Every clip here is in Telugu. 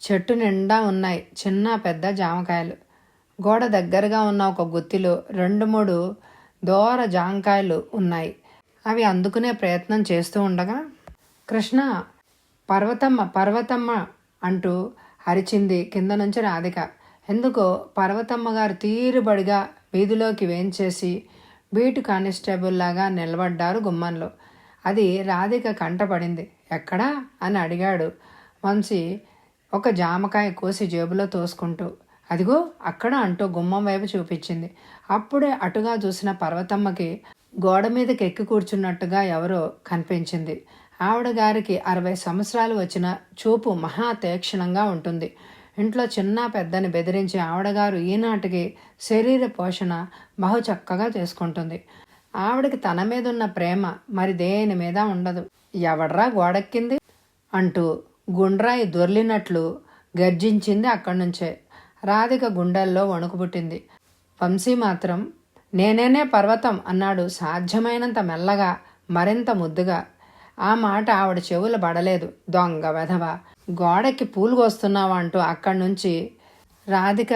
చెట్టు నిండా ఉన్నాయి చిన్న పెద్ద జామకాయలు. గోడ దగ్గరగా ఉన్న ఒక గుత్తిలో 2-3 దోర జామకాయలు ఉన్నాయి. అవి అందుకునే ప్రయత్నం చేస్తూ ఉండగా, కృష్ణ, పర్వతమ్మ, పర్వతమ్మ అంటూ అరిచింది కింద నుంచి రాధిక. ఎందుకో పర్వతమ్మ గారు తీరుబడిగా వీధిలోకి వేంచేసి బీటు కానిస్టేబుల్ లాగా నిలబడ్డారు గుమ్మంలో. అది రాధిక కంటపడింది. ఎక్కడా అని అడిగాడు వంశీ ఒక జామకాయ కోసి జేబులో తోసుకుంటూ. అదిగో అక్కడ అంటూ గుమ్మం వైపు చూపించింది. అప్పుడే అటుగా చూసిన పర్వతమ్మకి గోడ మీదకి ఎక్కి కూర్చున్నట్టుగా ఎవరో కనిపించింది. ఆవిడ గారికి 60 సంవత్సరాలు వచ్చిన చూపు మహా తీక్షణంగా ఉంటుంది. ఇంట్లో చిన్న పెద్దని బెదిరించి ఆవిడగారు ఈనాటికి శరీర పోషణ బహు చక్కగా చేసుకుంటుంది. ఆవిడకి తన మీద ఉన్న ప్రేమ మరి దేని మీద ఉండదు. ఎవడ్రా గోడెక్కింది అంటూ గుండ్రాయి దొర్లినట్లు గర్జించింది అక్కడి నుంచే. రాధిక గుండెల్లో వణుకు పుట్టింది. వంశీ మాత్రం నేనేనే పర్వతం అన్నాడు సాధ్యమైనంత మెల్లగా, మరింత ముద్దుగా. ఆ మాట ఆవిడ చెవులు పడలేదు. దొంగ వెధవ, గోడకి పూలు కోస్తున్నావా అంటూ అక్కడి నుంచి రాధిక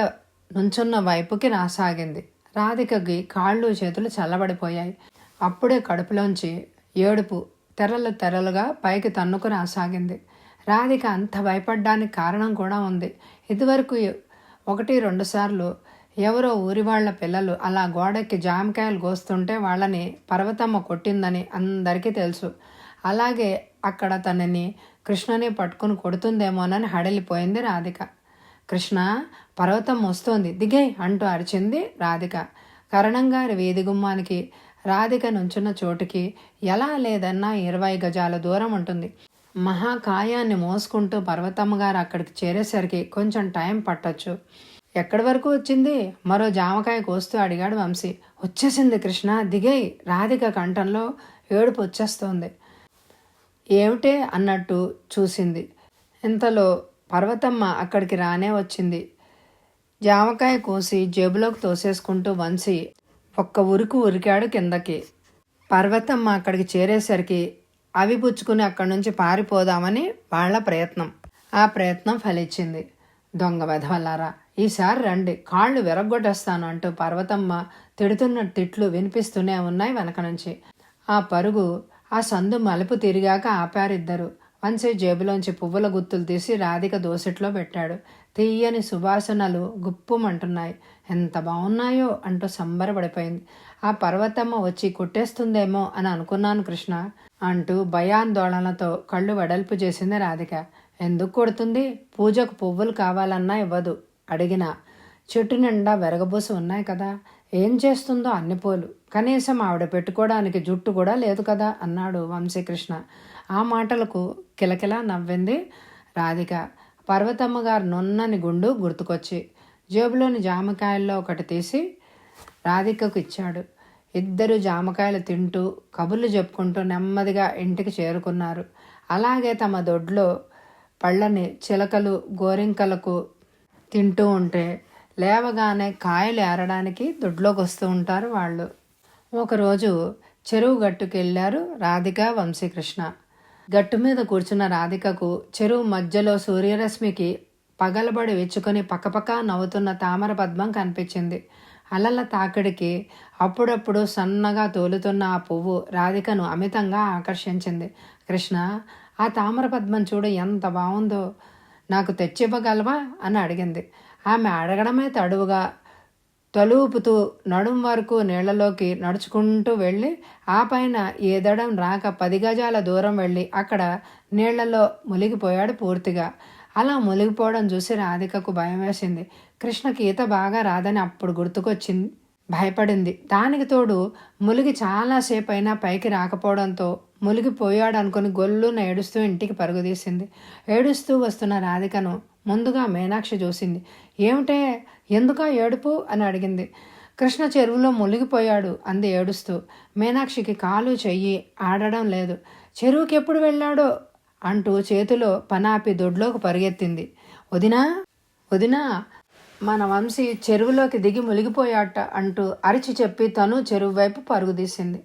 నుంచున్న వైపుకి రాసాగింది. రాధికకి కాళ్ళు చేతులు చల్లబడిపోయాయి. అప్పుడే కడుపులోంచి ఏడుపు తెరలు తెరలుగా పైకి తన్నుకు రాసాగింది. రాధిక అంత భయపడ్డానికి కారణం కూడా ఉంది. ఇదివరకు 1-2 సార్లు ఎవరో ఊరి వాళ్ళ పిల్లలు అలా గోడకి జామకాయలు కోస్తుంటే వాళ్ళని పర్వతమ్మ కొట్టిందని అందరికీ తెలుసు. అలాగే అక్కడ తనని కృష్ణని పట్టుకుని కొడుతుందేమోనని హడలిపోయింది రాధిక. కృష్ణ, పర్వతం వస్తోంది, దిగే అంటూ అరిచింది రాధిక. కరణంగారి వీధి గుమ్మానికి రాధిక నుంచున్న చోటుకి ఎలా లేదన్నా 20 గజాల దూరం ఉంటుంది. మహాకాయాన్ని మోసుకుంటూ పర్వతమ్మ గారు అక్కడికి చేరేసరికి కొంచెం టైం పట్టొచ్చు. ఎక్కడి వరకు వచ్చింది? మరో జామకాయ కోస్తూ అడిగాడు వంశీ. వచ్చేసింది కృష్ణ, దిగేయి. రాధిక కంఠంలో ఏడుపు వచ్చేస్తోంది. ఏమిటే అన్నట్టు చూసింది. ఇంతలో పర్వతమ్మ అక్కడికి రానే వచ్చింది. జామకాయ కోసి జేబులోకి తోసేసుకుంటూ వంశీ ఒక్క ఉరికి ఉరికాడు కిందకి. పర్వతమ్మ అక్కడికి చేరేసరికి అవి పుచ్చుకుని అక్కడి నుంచి పారిపోదామని వాళ్ల ప్రయత్నం. ఆ ప్రయత్నం ఫలించింది. దొంగ వెధవల్లారా, ఈసారి రండి, కాళ్ళు విరగ్గొట్టేస్తాను అంటూ పర్వతమ్మ తిడుతున్న తిట్లు వినిపిస్తూనే ఉన్నాయి వెనక నుంచి. ఆ పరుగు ఆ సందు మలుపు తిరిగాక ఆపారిద్దరు. వంశీ జేబులోంచి పువ్వుల గుత్తులు తీసి రాధిక దోసెట్లో పెట్టాడు. తీయని సువాసనలు గుప్పుమంటున్నాయి. ఎంత బాగున్నాయో అంటూ సంబరపడిపోయింది. ఆ పర్వతమ్మ వచ్చి కొట్టేస్తుందేమో అని అనుకున్నాను కృష్ణ అంటూ భయాందోళనతో కళ్ళు వెడల్పు చేసింది రాధిక. ఎందుకు కొడుతుంది? పూజకు పువ్వులు కావాలన్నా ఇవ్వదు. అడిగినా చెట్టు నిండా వెరగబూసి ఉన్నాయి కదా, ఏం చేస్తుందో అన్ని పూలు, కనీసం ఆవిడ పెట్టుకోవడానికి జుట్టు కూడా లేదు కదా అన్నాడు వంశీకృష్ణ. ఆ మాటలకు కిలకిలా నవ్వింది రాధిక. పర్వతమ్మ గారు నున్నని గుండు గుర్తుకొచ్చి జేబులోని జామకాయల్లో ఒకటి తీసి రాధికకు ఇచ్చాడు. ఇద్దరు జామకాయలు తింటూ కబుర్లు చెప్పుకుంటూ నెమ్మదిగా ఇంటికి చేరుకున్నారు. అలాగే తమ దొడ్లో పళ్ళని చిలకలు గోరింకలకు తింటూ ఉంటే లేవగానే కాయలు ఏరడానికి దొడ్లోకి వస్తూ ఉంటారు వాళ్ళు. ఒకరోజు చెరువు గట్టుకెళ్ళారు రాధిక వంశీకృష్ణ. గట్టు మీద కూర్చున్న రాధికకు చెరువు మధ్యలో సూర్యరశ్మికి పగలబడి వెచ్చుకొని పక్కపక్క నవ్వుతున్న తామర పద్మం కనిపించింది. అలల తాకిడికి అప్పుడప్పుడు సన్నగా తోలుతున్న ఆ పువ్వు రాధికను అమితంగా ఆకర్షించింది. కృష్ణ, ఆ తామర పద్మం చూడు ఎంత బాగుందో, నాకు తెచ్చివ్వగలవా అని అడిగింది. ఆమె అడగడమే తడువుగా తలూపుతూ నడుం వరకు నీళ్లలోకి నడుచుకుంటూ వెళ్ళి ఆ పైన ఏదడం రాక 10 గజాల దూరం వెళ్ళి అక్కడ నీళ్లలో మునిగిపోయాడు పూర్తిగా. అలా మునిగిపోవడం చూసి రాధికకు భయం వేసింది. కృష్ణకి ఈత బాగా రాదని అప్పుడు గుర్తుకొచ్చింది. భయపడింది. దానికి తోడు మునిగి చాలాసేపు అయినా పైకి రాకపోవడంతో మునిగిపోయాడు అనుకుని గొల్లున ఏడుస్తూ ఇంటికి పరుగుదీసింది. ఏడుస్తూ వస్తున్న రాధికను ముందుగా మీనాక్షి చూసింది. ఏమిటే, ఎందుకా ఏడుపు అని అడిగింది. కృష్ణ చెరువులో మునిగిపోయాడు అంది ఏడుస్తూ. మీనాక్షికి కాలు చెయ్యి ఆడడం లేదు. చెరువుకి ఎప్పుడు వెళ్ళాడో అంటూ చేతిలో పనాపి దొడ్లోకి పరిగెత్తింది. వదినా, వదినా, మన వంశీ చెరువులోకి దిగి మునిగిపోయాట అంటూ అరిచి చెప్పి తను చెరువు వైపు పరుగుదీసింది.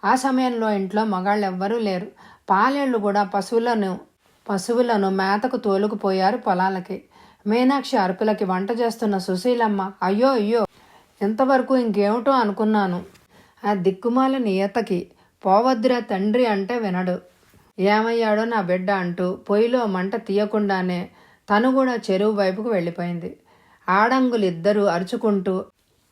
ఆ సమయంలో ఇంట్లో మగాళ్ళెవ్వరూ లేరు. పాలేళ్ళు కూడా పశువులను మేతకు తోలుకుపోయారు పొలాలకి. మీనాక్షి అరుపులకి వంట చేస్తున్న సుశీలమ్మ అయ్యో అయ్యో ఇంతవరకు ఇంకేమిటో అనుకున్నాను. ఆ దిక్కుమాల నియతకి పోవద్దురా తండ్రి అంటే వినడు. ఏమయ్యాడో నా బిడ్డ అంటూ పొయ్యిలో మంట తీయకుండానే తను కూడా చెరువు వైపుకు వెళ్ళిపోయింది. ఆడంగులిద్దరూ అరుచుకుంటూ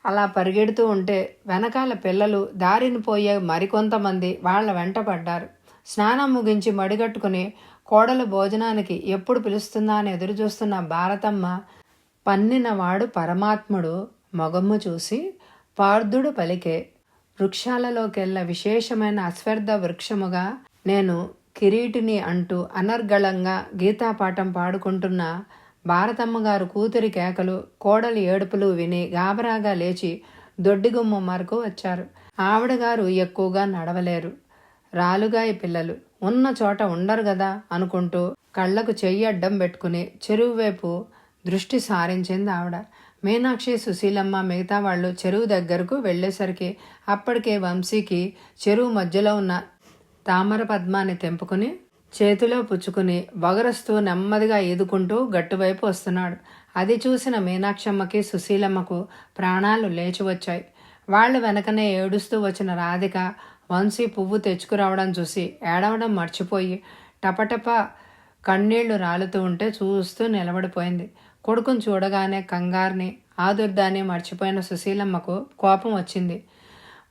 అలా పరిగెడుతూ ఉంటే వెనకాల పిల్లలు దారిని పోయే మరికొంతమంది వాళ్ల వెంట పడ్డారు. స్నానం ముగించి మడిగట్టుకుని కోడలు భోజనానికి ఎప్పుడు పిలుస్తుందా అని ఎదురుచూస్తున్న భారతమ్మ పన్నినవాడు పరమాత్ముడు మొగమ్ము చూసి పార్థుడు పలికే వృక్షాలలోకెల్ల విశేషమైన అశ్వర్థ వృక్షముగా నేను కిరీటిని అంటూ అనర్గళంగా గీతాపాఠం పాడుకుంటున్న భారతమ్మగారు కూతురి కేకలు కోడలి ఏడుపులు విని గాబరాగా లేచి దొడ్డిగుమ్మ వరకు వచ్చారు. ఆవిడగారు ఎక్కువగా నడవలేరు. రాలుగాయి పిల్లలు ఉన్న చోట ఉండరు గదా అనుకుంటూ కళ్లకు చెయ్యి అడ్డం పెట్టుకుని చెరువు వైపు దృష్టి సారించింది ఆవిడ. మీనాక్షి సుశీలమ్మ మిగతా వాళ్ళు చెరువు దగ్గరకు వెళ్ళేసరికి అప్పటికే వంశీకి చెరువు మధ్యలో ఉన్న తామర పద్మాన్ని తెంపుకుని చేతిలో పుచ్చుకుని బొగరస్తూ నెమ్మదిగా ఈదుకుంటూ గట్టువైపు వస్తున్నాడు. అది చూసిన మీనాక్షమ్మకి సుశీలమ్మకు ప్రాణాలు లేచి వచ్చాయి. వాళ్ళు వెనకనే ఏడుస్తూ వచ్చిన రాధిక వంశీ పువ్వు తెచ్చుకురావడం చూసి ఏడవడం మర్చిపోయి టపటప కన్నీళ్లు రాలుతూ ఉంటే చూస్తూ నిలబడిపోయింది. కొడుకును చూడగానే కంగారుని ఆదుర్దాన్ని మర్చిపోయిన సుశీలమ్మకు కోపం వచ్చింది.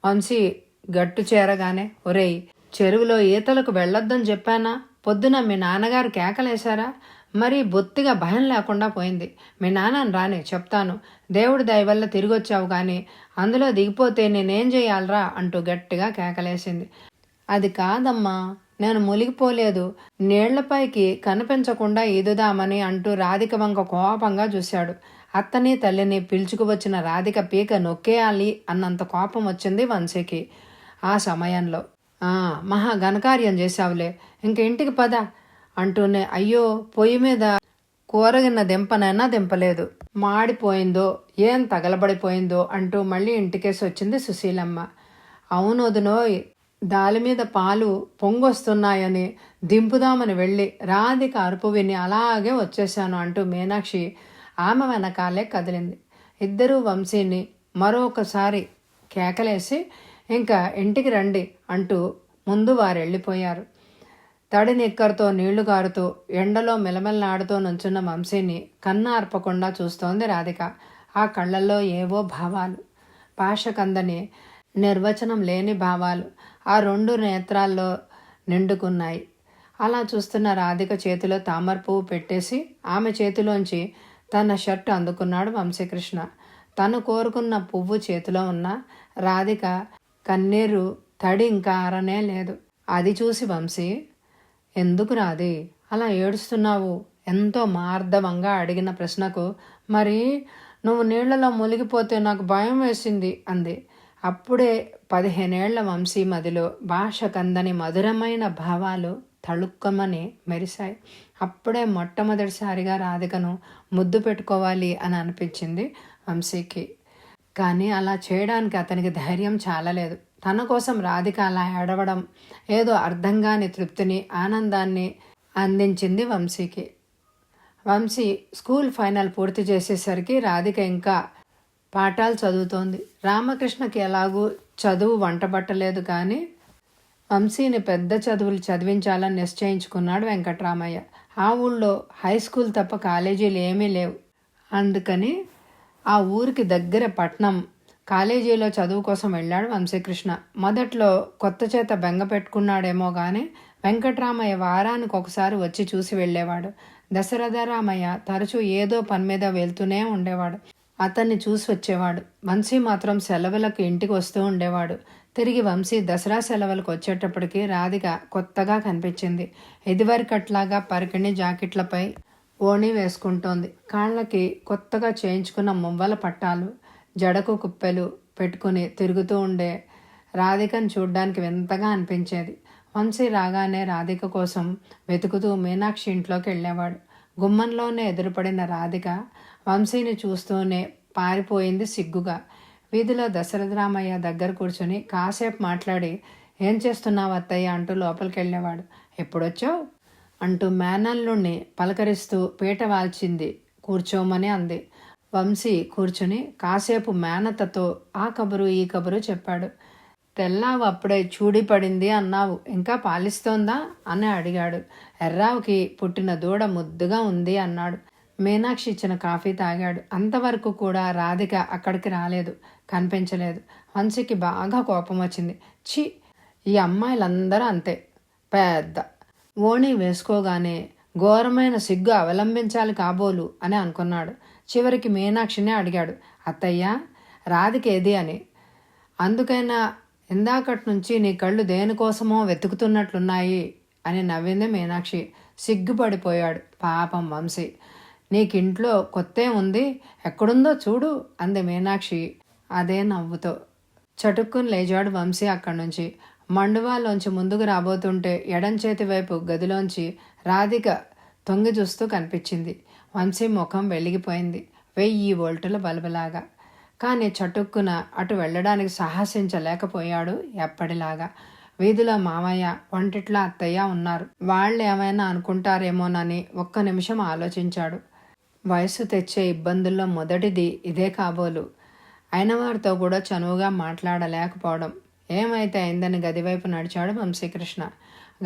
వంశీ గట్టు చేరగానే ఒరేయ్ చెరువులో ఈతలకు వెళ్ళొద్దని చెప్పానా? పొద్దున మీ నాన్నగారు కేకలేశారా? మరి బొత్తిగా భయం లేకుండా పోయింది. మీ నాన్నని రాని చెప్తాను. దేవుడి దయవల్ల తిరిగొచ్చావు కానీ అందులో దిగిపోతే నేనేం చేయాలరా అంటూ గట్టిగా కేకలేసింది. అది కాదమ్మా, నేను మునిగిపోలేదు, నీళ్లపైకి కనిపించకుండా ఈదుదామని అంటూ రాధిక వంక కోపంగా చూశాడు. అత్తని తల్లిని పిలుచుకువచ్చిన రాధిక పీక నొక్కేయాలి అన్నంత కోపం వచ్చింది వంశీకి. ఆ సమయంలో మహా ఘనకార్యం చేశావులే, ఇంక ఇంటికి పద అంటూనే అయ్యో పొయ్యి మీద కూరగిన్న దింపనైనా దింపలేదు, మాడిపోయిందో ఏం తగలబడిపోయిందో అంటూ మళ్ళీ ఇంటికేసి వచ్చింది సుశీలమ్మ. అవును వదినోయ్, దాలి మీద పాలు పొంగొస్తున్నాయని దింపుదామని వెళ్ళి రాధిక అరుపు విని అలాగే వచ్చేశాను అంటూ మీనాక్షి ఆమె వెనకాలే కదిలింది. ఇద్దరూ వంశీని మరొకసారి కేకలేసి ఇంకా ఇంటికి రండి అంటూ ముందు వారు వెళ్ళిపోయారు. తడి నిక్కర్తో నీళ్లు గారుతూ ఎండలో మెలమెలనాడుతూ నుంచున్న వంశీని కన్నార్పకుండా చూస్తోంది రాధిక. ఆ కళ్ళల్లో ఏవో భావాలు, భాషకందని నిర్వచనం లేని భావాలు ఆ రెండు నేత్రాల్లో నిండుకున్నాయి. అలా చూస్తున్న రాధిక చేతిలో తామర పువ్వు పెట్టేసి ఆమె చేతిలోంచి తన షర్టు అందుకున్నాడు వంశీకృష్ణ. తను కోరుకున్న పువ్వు చేతిలో ఉన్న రాధిక కన్నీరు తడి ఇంకా ఆరనే లేదు. అది చూసి వంశీ, ఎందుకు రాది అలా ఏడుస్తున్నావు ఎంతో మార్దవంగా అడిగిన ప్రశ్నకు, మరి నువ్వు నీళ్లలో మునిగిపోతే నాకు భయం వేసింది అంది. అప్పుడే 15 ఏళ్ల వంశీ మదిలో భాష కందని మధురమైన భావాలు తళుక్కమని మెరిశాయి. అప్పుడే మొట్టమొదటిసారిగా రాధికను ముద్దు పెట్టుకోవాలి అని అనిపించింది వంశీకి. కానీ అలా చేయడానికి అతనికి ధైర్యం చాలలేదు. తన కోసం రాధిక అలా ఏడవడం ఏదో అర్థం కాని తృప్తిని, ఆనందాన్ని అందించింది వంశీకి. వంశీ స్కూల్ ఫైనల్ పూర్తి చేసేసరికి రాధిక ఇంకా పాఠాలు చదువుతోంది. రామకృష్ణకి ఎలాగూ చదువు వంటబట్టలేదు కానీ వంశీని పెద్ద చదువులు చదివించాలని నిశ్చయించుకున్నాడు వెంకట్రామయ్య. ఆ ఊళ్ళో హై స్కూల్ తప్ప కాలేజీలు ఏమీ లేవు. అందుకని ఆ ఊరికి దగ్గర పట్నం కాలేజీలో చదువు కోసం వెళ్ళాడు వంశీకృష్ణ. మొదట్లో కొత్త చేత బెంగ పెట్టుకున్నాడేమో కానీ వెంకట్రామయ్య వారానికి ఒకసారి వచ్చి చూసి వెళ్ళేవాడు. దశరథరామయ్య తరచూ ఏదో పని మీద వెళ్తూనే ఉండేవాడు. అతన్ని చూసి వచ్చేవాడు. వంశీ మాత్రం సెలవులకు ఇంటికి వస్తూ ఉండేవాడు. తిరిగి వంశీ దసరా సెలవులకు వచ్చేటప్పటికి రాధిక కొత్తగా కనిపించింది. ఇదివరకట్లాగా పరికిణి జాకెట్లపై ఓణి వేసుకుంటోంది. కాళ్ళకి కొత్తగా చేయించుకున్న మువ్వల పట్టాలు, జడకు కుప్పెలు పెట్టుకుని తిరుగుతూ ఉండే రాధికను చూడ్డానికి వింతగా అనిపించేది. వంశీ రాగానే రాధిక కోసం వెతుకుతూ మీనాక్షి ఇంట్లోకి వెళ్ళేవాడు. గుమ్మంలోనే ఎదురుపడిన రాధిక వంశీని చూస్తూనే పారిపోయింది సిగ్గుగా. వీధిలో దశరథరామయ్య దగ్గర కూర్చుని కాసేపు మాట్లాడి, ఏం చేస్తున్నావు అత్తయ్య అంటూ లోపలికి వెళ్ళేవాడు. ఎప్పుడొచ్చావు అంటూ మేనల్లుణ్ణి పలకరిస్తూ పీట వాల్చింది కూర్చోమని అంది. వంశీ కూర్చుని కాసేపు మేనత్తతో ఆ కబురు ఈ కబురు చెప్పాడు. తెల్లావు అప్పుడే చూడి పడింది అన్నావు, ఇంకా పాలిస్తోందా అని అడిగాడు. ఎర్రావుకి పుట్టిన దూడ ముద్దుగా ఉంది అన్నాడు. మీనాక్షి ఇచ్చిన కాఫీ తాగాడు. అంతవరకు కూడా రాధిక అక్కడికి రాలేదు, కనిపించలేదు. వంశీకి బాగా కోపం వచ్చింది. ఛీ, ఈ అమ్మాయిలందరూ అంతే, పెద్ద ఓణి వేసుకోగానే ఘోరమైన సిగ్గు అవలంబించాలి కాబోలు అని అనుకున్నాడు. చివరికి మీనాక్షినే అడిగాడు, అత్తయ్య రాధికేది అని. అందుకైనా ఇందాకటి నుంచి నీ కళ్ళు దేనికోసమో వెతుకుతున్నట్లున్నాయి అని నవ్వింది మీనాక్షి. సిగ్గుపడిపోయాడు పాపం వంశీ. నీకింట్లో కొత్తే ఉంది, ఎక్కడుందో చూడు అంది మీనాక్షి అదే నవ్వుతో. చటుక్కుని లేచాడు వంశీ అక్కడి నుంచి. మండువాలోంచి ముందుకు రాబోతుంటే ఎడం చేతి వైపు గదిలోంచి రాధిక తొంగి చూస్తూ కనిపించింది. వంశీ ముఖం వెలిగిపోయింది 1000 వోల్టుల బల్బులాగా. కానీ చటుక్కున అటు వెళ్ళడానికి సాహసించలేకపోయాడు ఎప్పటిలాగా. వీధిలో మామయ్య, వంటిట్లో అత్తయ్య ఉన్నారు. వాళ్ళు ఏమైనా అనుకుంటారేమోనని ఒక్క నిమిషం ఆలోచించాడు. వయసు తెచ్చే ఇబ్బందుల్లో మొదటిది ఇదే కాబోలు. అయిన వారితో కూడా చనువుగా మాట్లాడలేకపోవడం. ఏమైతే అయిందని గదివైపు నడిచాడు వంశీకృష్ణ.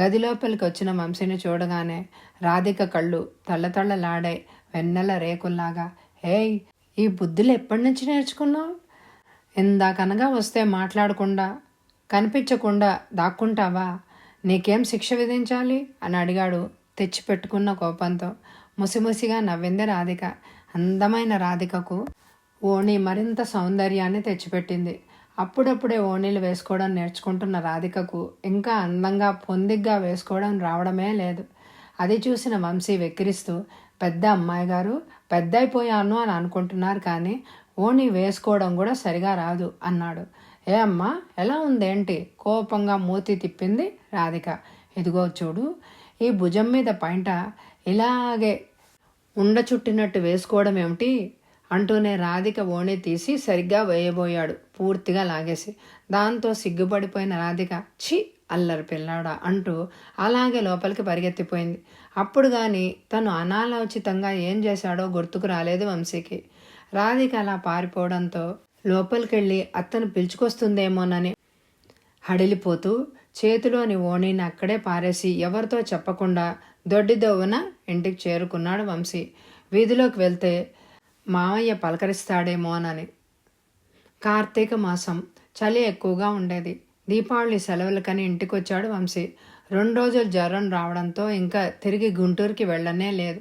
గది లోపలికి వచ్చిన వంశీని చూడగానే రాధిక కళ్ళు తళ్ళతళ్ళలాడాయి వెన్నెల రేకుల్లాగా. ఏయ్, ఈ బుద్ధులు ఎప్పటి నుంచి నేర్చుకున్నావు? ఇందాకనగా వస్తే మాట్లాడకుండా కనిపించకుండా దాక్కుంటావా? నీకేం శిక్ష విధించాలి అని అడిగాడు తెచ్చిపెట్టుకున్న కోపంతో. ముసిముసిగా నవ్వింది రాధిక. అందమైన రాధికకు ఓణి మరింత సౌందర్యాన్ని తెచ్చిపెట్టింది. అప్పుడప్పుడే ఓణీలు వేసుకోవడం నేర్చుకుంటున్న రాధికకు ఇంకా అందంగా పొందిగ్గా వేసుకోవడం రావడమే లేదు. అది చూసిన వంశీ వెక్కిరిస్తూ, పెద్ద అమ్మాయి గారు, పెద్దయిపోయాను అని అనుకుంటున్నారు, కానీ ఓణి వేసుకోవడం కూడా సరిగా రాదు అన్నాడు. ఏ అమ్మా, ఎలా ఉందేంటి? కోపంగా మూతి తిప్పింది రాధిక. ఇదిగో చూడు, ఈ భుజం మీద పైంట ఇలాగే ఉండ చుట్టినట్టు వేసుకోవడం ఏమిటి అంటూనే రాధిక ఓణి తీసి సరిగ్గా వేయబోయాడు, పూర్తిగా లాగేసి. దాంతో సిగ్గుపడిపోయిన రాధిక, ఛీ అల్లరి పిల్లాడా అంటూ అలాగే లోపలికి పరిగెత్తిపోయింది. అప్పుడు కానీ తను అనాలోచితంగా ఏం చేశాడో గుర్తుకు రాలేదు వంశీకి. రాధిక అలా పారిపోవడంతో లోపలికెళ్ళి అత్తను పిలుచుకొస్తుందేమోనని హడిలిపోతూ చేతిలోని ఓణిని అక్కడే పారేసి ఎవరితో చెప్పకుండా దొడ్డిదోవన ఇంటికి చేరుకున్నాడు వంశీ. వీధిలోకి వెళ్తే మామయ్య పలకరిస్తాడేమోనని. కార్తీక మాసం, చలి ఎక్కువగా ఉండేది. దీపావళి సెలవులకని ఇంటికొచ్చాడు వంశీ. 2 రోజులు జ్వరం రావడంతో ఇంకా తిరిగి గుంటూరుకి వెళ్ళనే లేదు.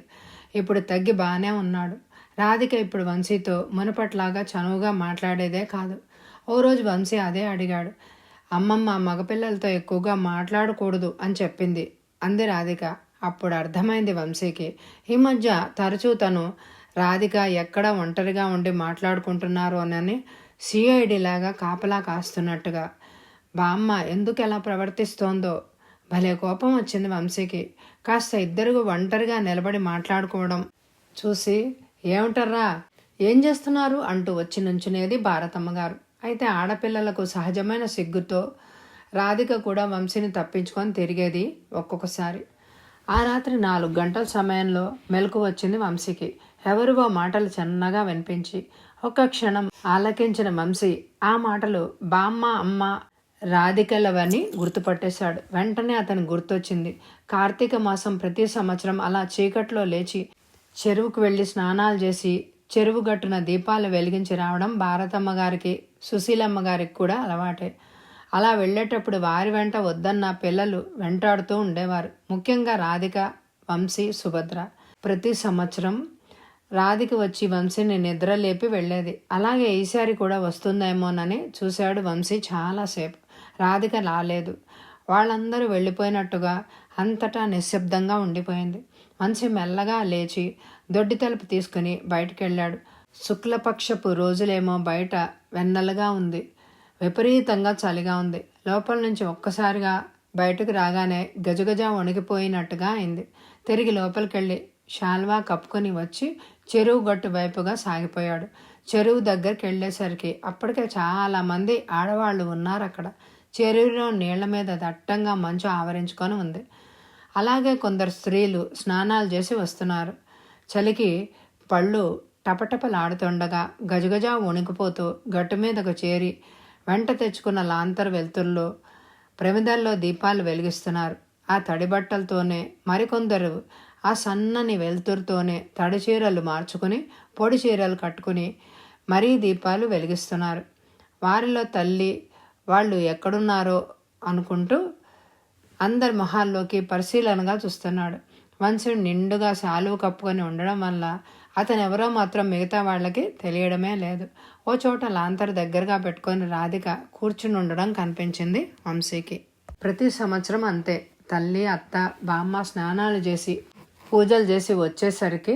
ఇప్పుడు తగ్గి బాగానే ఉన్నాడు. రాధిక ఇప్పుడు వంశీతో మునుపట్లాగా చనువుగా మాట్లాడేదే కాదు. ఓ రోజు వంశీ అదే అడిగాడు. అమ్మమ్మ మగపిల్లలతో ఎక్కువగా మాట్లాడకూడదు అని చెప్పింది అంది రాధిక. అప్పుడు అర్థమైంది వంశీకి, ఈ మధ్య తరచూ తను రాధిక ఎక్కడ ఒంటరిగా ఉండి మాట్లాడుకుంటున్నారు అని సిఐడిలాగా కాపలా కాస్తున్నట్టుగా. బామ్మ ఎందుకు ఎలా ప్రవర్తిస్తోందో. భలే కోపం వచ్చింది వంశీకి. కాస్త ఇద్దరు ఒంటరిగా నిలబడి మాట్లాడుకోవడం చూసి, ఏమిటర్రా, ఏం చేస్తున్నారు అంటూ వచ్చి నుంచునేది భారతమ్మ గారు. అయితే ఆడపిల్లలకు సహజమైన సిగ్గుతో రాధిక కూడా వంశీని తప్పించుకొని తిరిగేది ఒక్కొక్కసారి. ఆ రాత్రి 4 గంటల సమయంలో మెలకు వచ్చింది వంశీకి. ఎవరివో మాటలు చిన్నగా వినిపించి ఒక్క క్షణం ఆలకించిన వంశీ ఆ మాటలు బామ్మ, అమ్మ, రాధికలవని గుర్తుపట్టేశాడు. వెంటనే అతను గుర్తొచ్చింది. కార్తీక మాసం ప్రతి సంవత్సరం అలా చీకట్లో లేచి చెరువుకు వెళ్ళి స్నానాలు చేసి చెరువు గట్టున దీపాలు వెలిగించి రావడం భారతమ్మ గారికి, సుశీలమ్మ గారికి కూడా అలవాటే. అలా వెళ్ళేటప్పుడు వారి వెంట వద్దన్న పిల్లలు వెంటాడుతూ ఉండేవారు. ముఖ్యంగా రాధిక, వంశీ, సుభద్ర. ప్రతి సంవత్సరం రాధిక వచ్చి వంశీని నిద్ర లేపి వెళ్ళేది. అలాగే ఈసారి కూడా వస్తుందేమోనని చూశాడు వంశీ చాలాసేపు. రాధిక రాలేదు. వాళ్ళందరూ వెళ్ళిపోయినట్టుగా అంతటా నిశ్శబ్దంగా ఉండిపోయింది. వంశీ మెల్లగా లేచి దొడ్డి తలుపు తీసుకుని బయటికి వెళ్ళాడు. శుక్లపక్షపు రోజులేమో బయట వెన్నెలగా ఉంది. విపరీతంగా చలిగా ఉంది. లోపల నుంచి ఒక్కసారిగా బయటకు రాగానే గజగజ వణికిపోయినట్టుగా అయింది. తిరిగి లోపలికెళ్ళి శాల్వా కప్పుకొని వచ్చి చెరువు గట్టు వైపుగా సాగిపోయాడు. చెరువు దగ్గరికి వెళ్ళేసరికి అప్పటికే చాలామంది ఆడవాళ్ళు ఉన్నారు అక్కడ. చెరువులో నీళ్ల మీద దట్టంగా మంచు ఆవరించుకొని ఉంది. అలాగే కొందరు స్త్రీలు స్నానాలు చేసి వస్తున్నారు. చలికి పళ్ళు టపటపలాడుతుండగా గజగజ వణికిపోతూ గట్టు మీదకు చేరి వెంట తెచ్చుకున్న లాంతరు వెలుతుల్లో ప్రమిదల్లో దీపాలు వెలిగిస్తున్నారు. ఆ తడి బట్టలతోనే మరికొందరు ఆ సన్నని వెలుతురుతోనే తడి చీరలు మార్చుకుని పొడి చీరలు కట్టుకుని మరీ దీపాలు వెలిగిస్తున్నారు. వారిలో తల్లి వాళ్ళు ఎక్కడున్నారో అనుకుంటూ అందరి మొహాల్లోకి పరిశీలనగా చూస్తున్నాడు. వంశీ నిండుగా శాలువ కప్పుకొని ఉండడం వల్ల అతను ఎవరో మాత్రం మిగతా వాళ్ళకి తెలియడమే లేదు. ఓ చోట లాంతరు దగ్గరగా పెట్టుకొని రాధిక కూర్చుని ఉండడం కనిపించింది వంశీకి. ప్రతి సంవత్సరం అంతే. తల్లి, అత్త, బామ్మ స్నానాలు చేసి పూజలు చేసి వచ్చేసరికి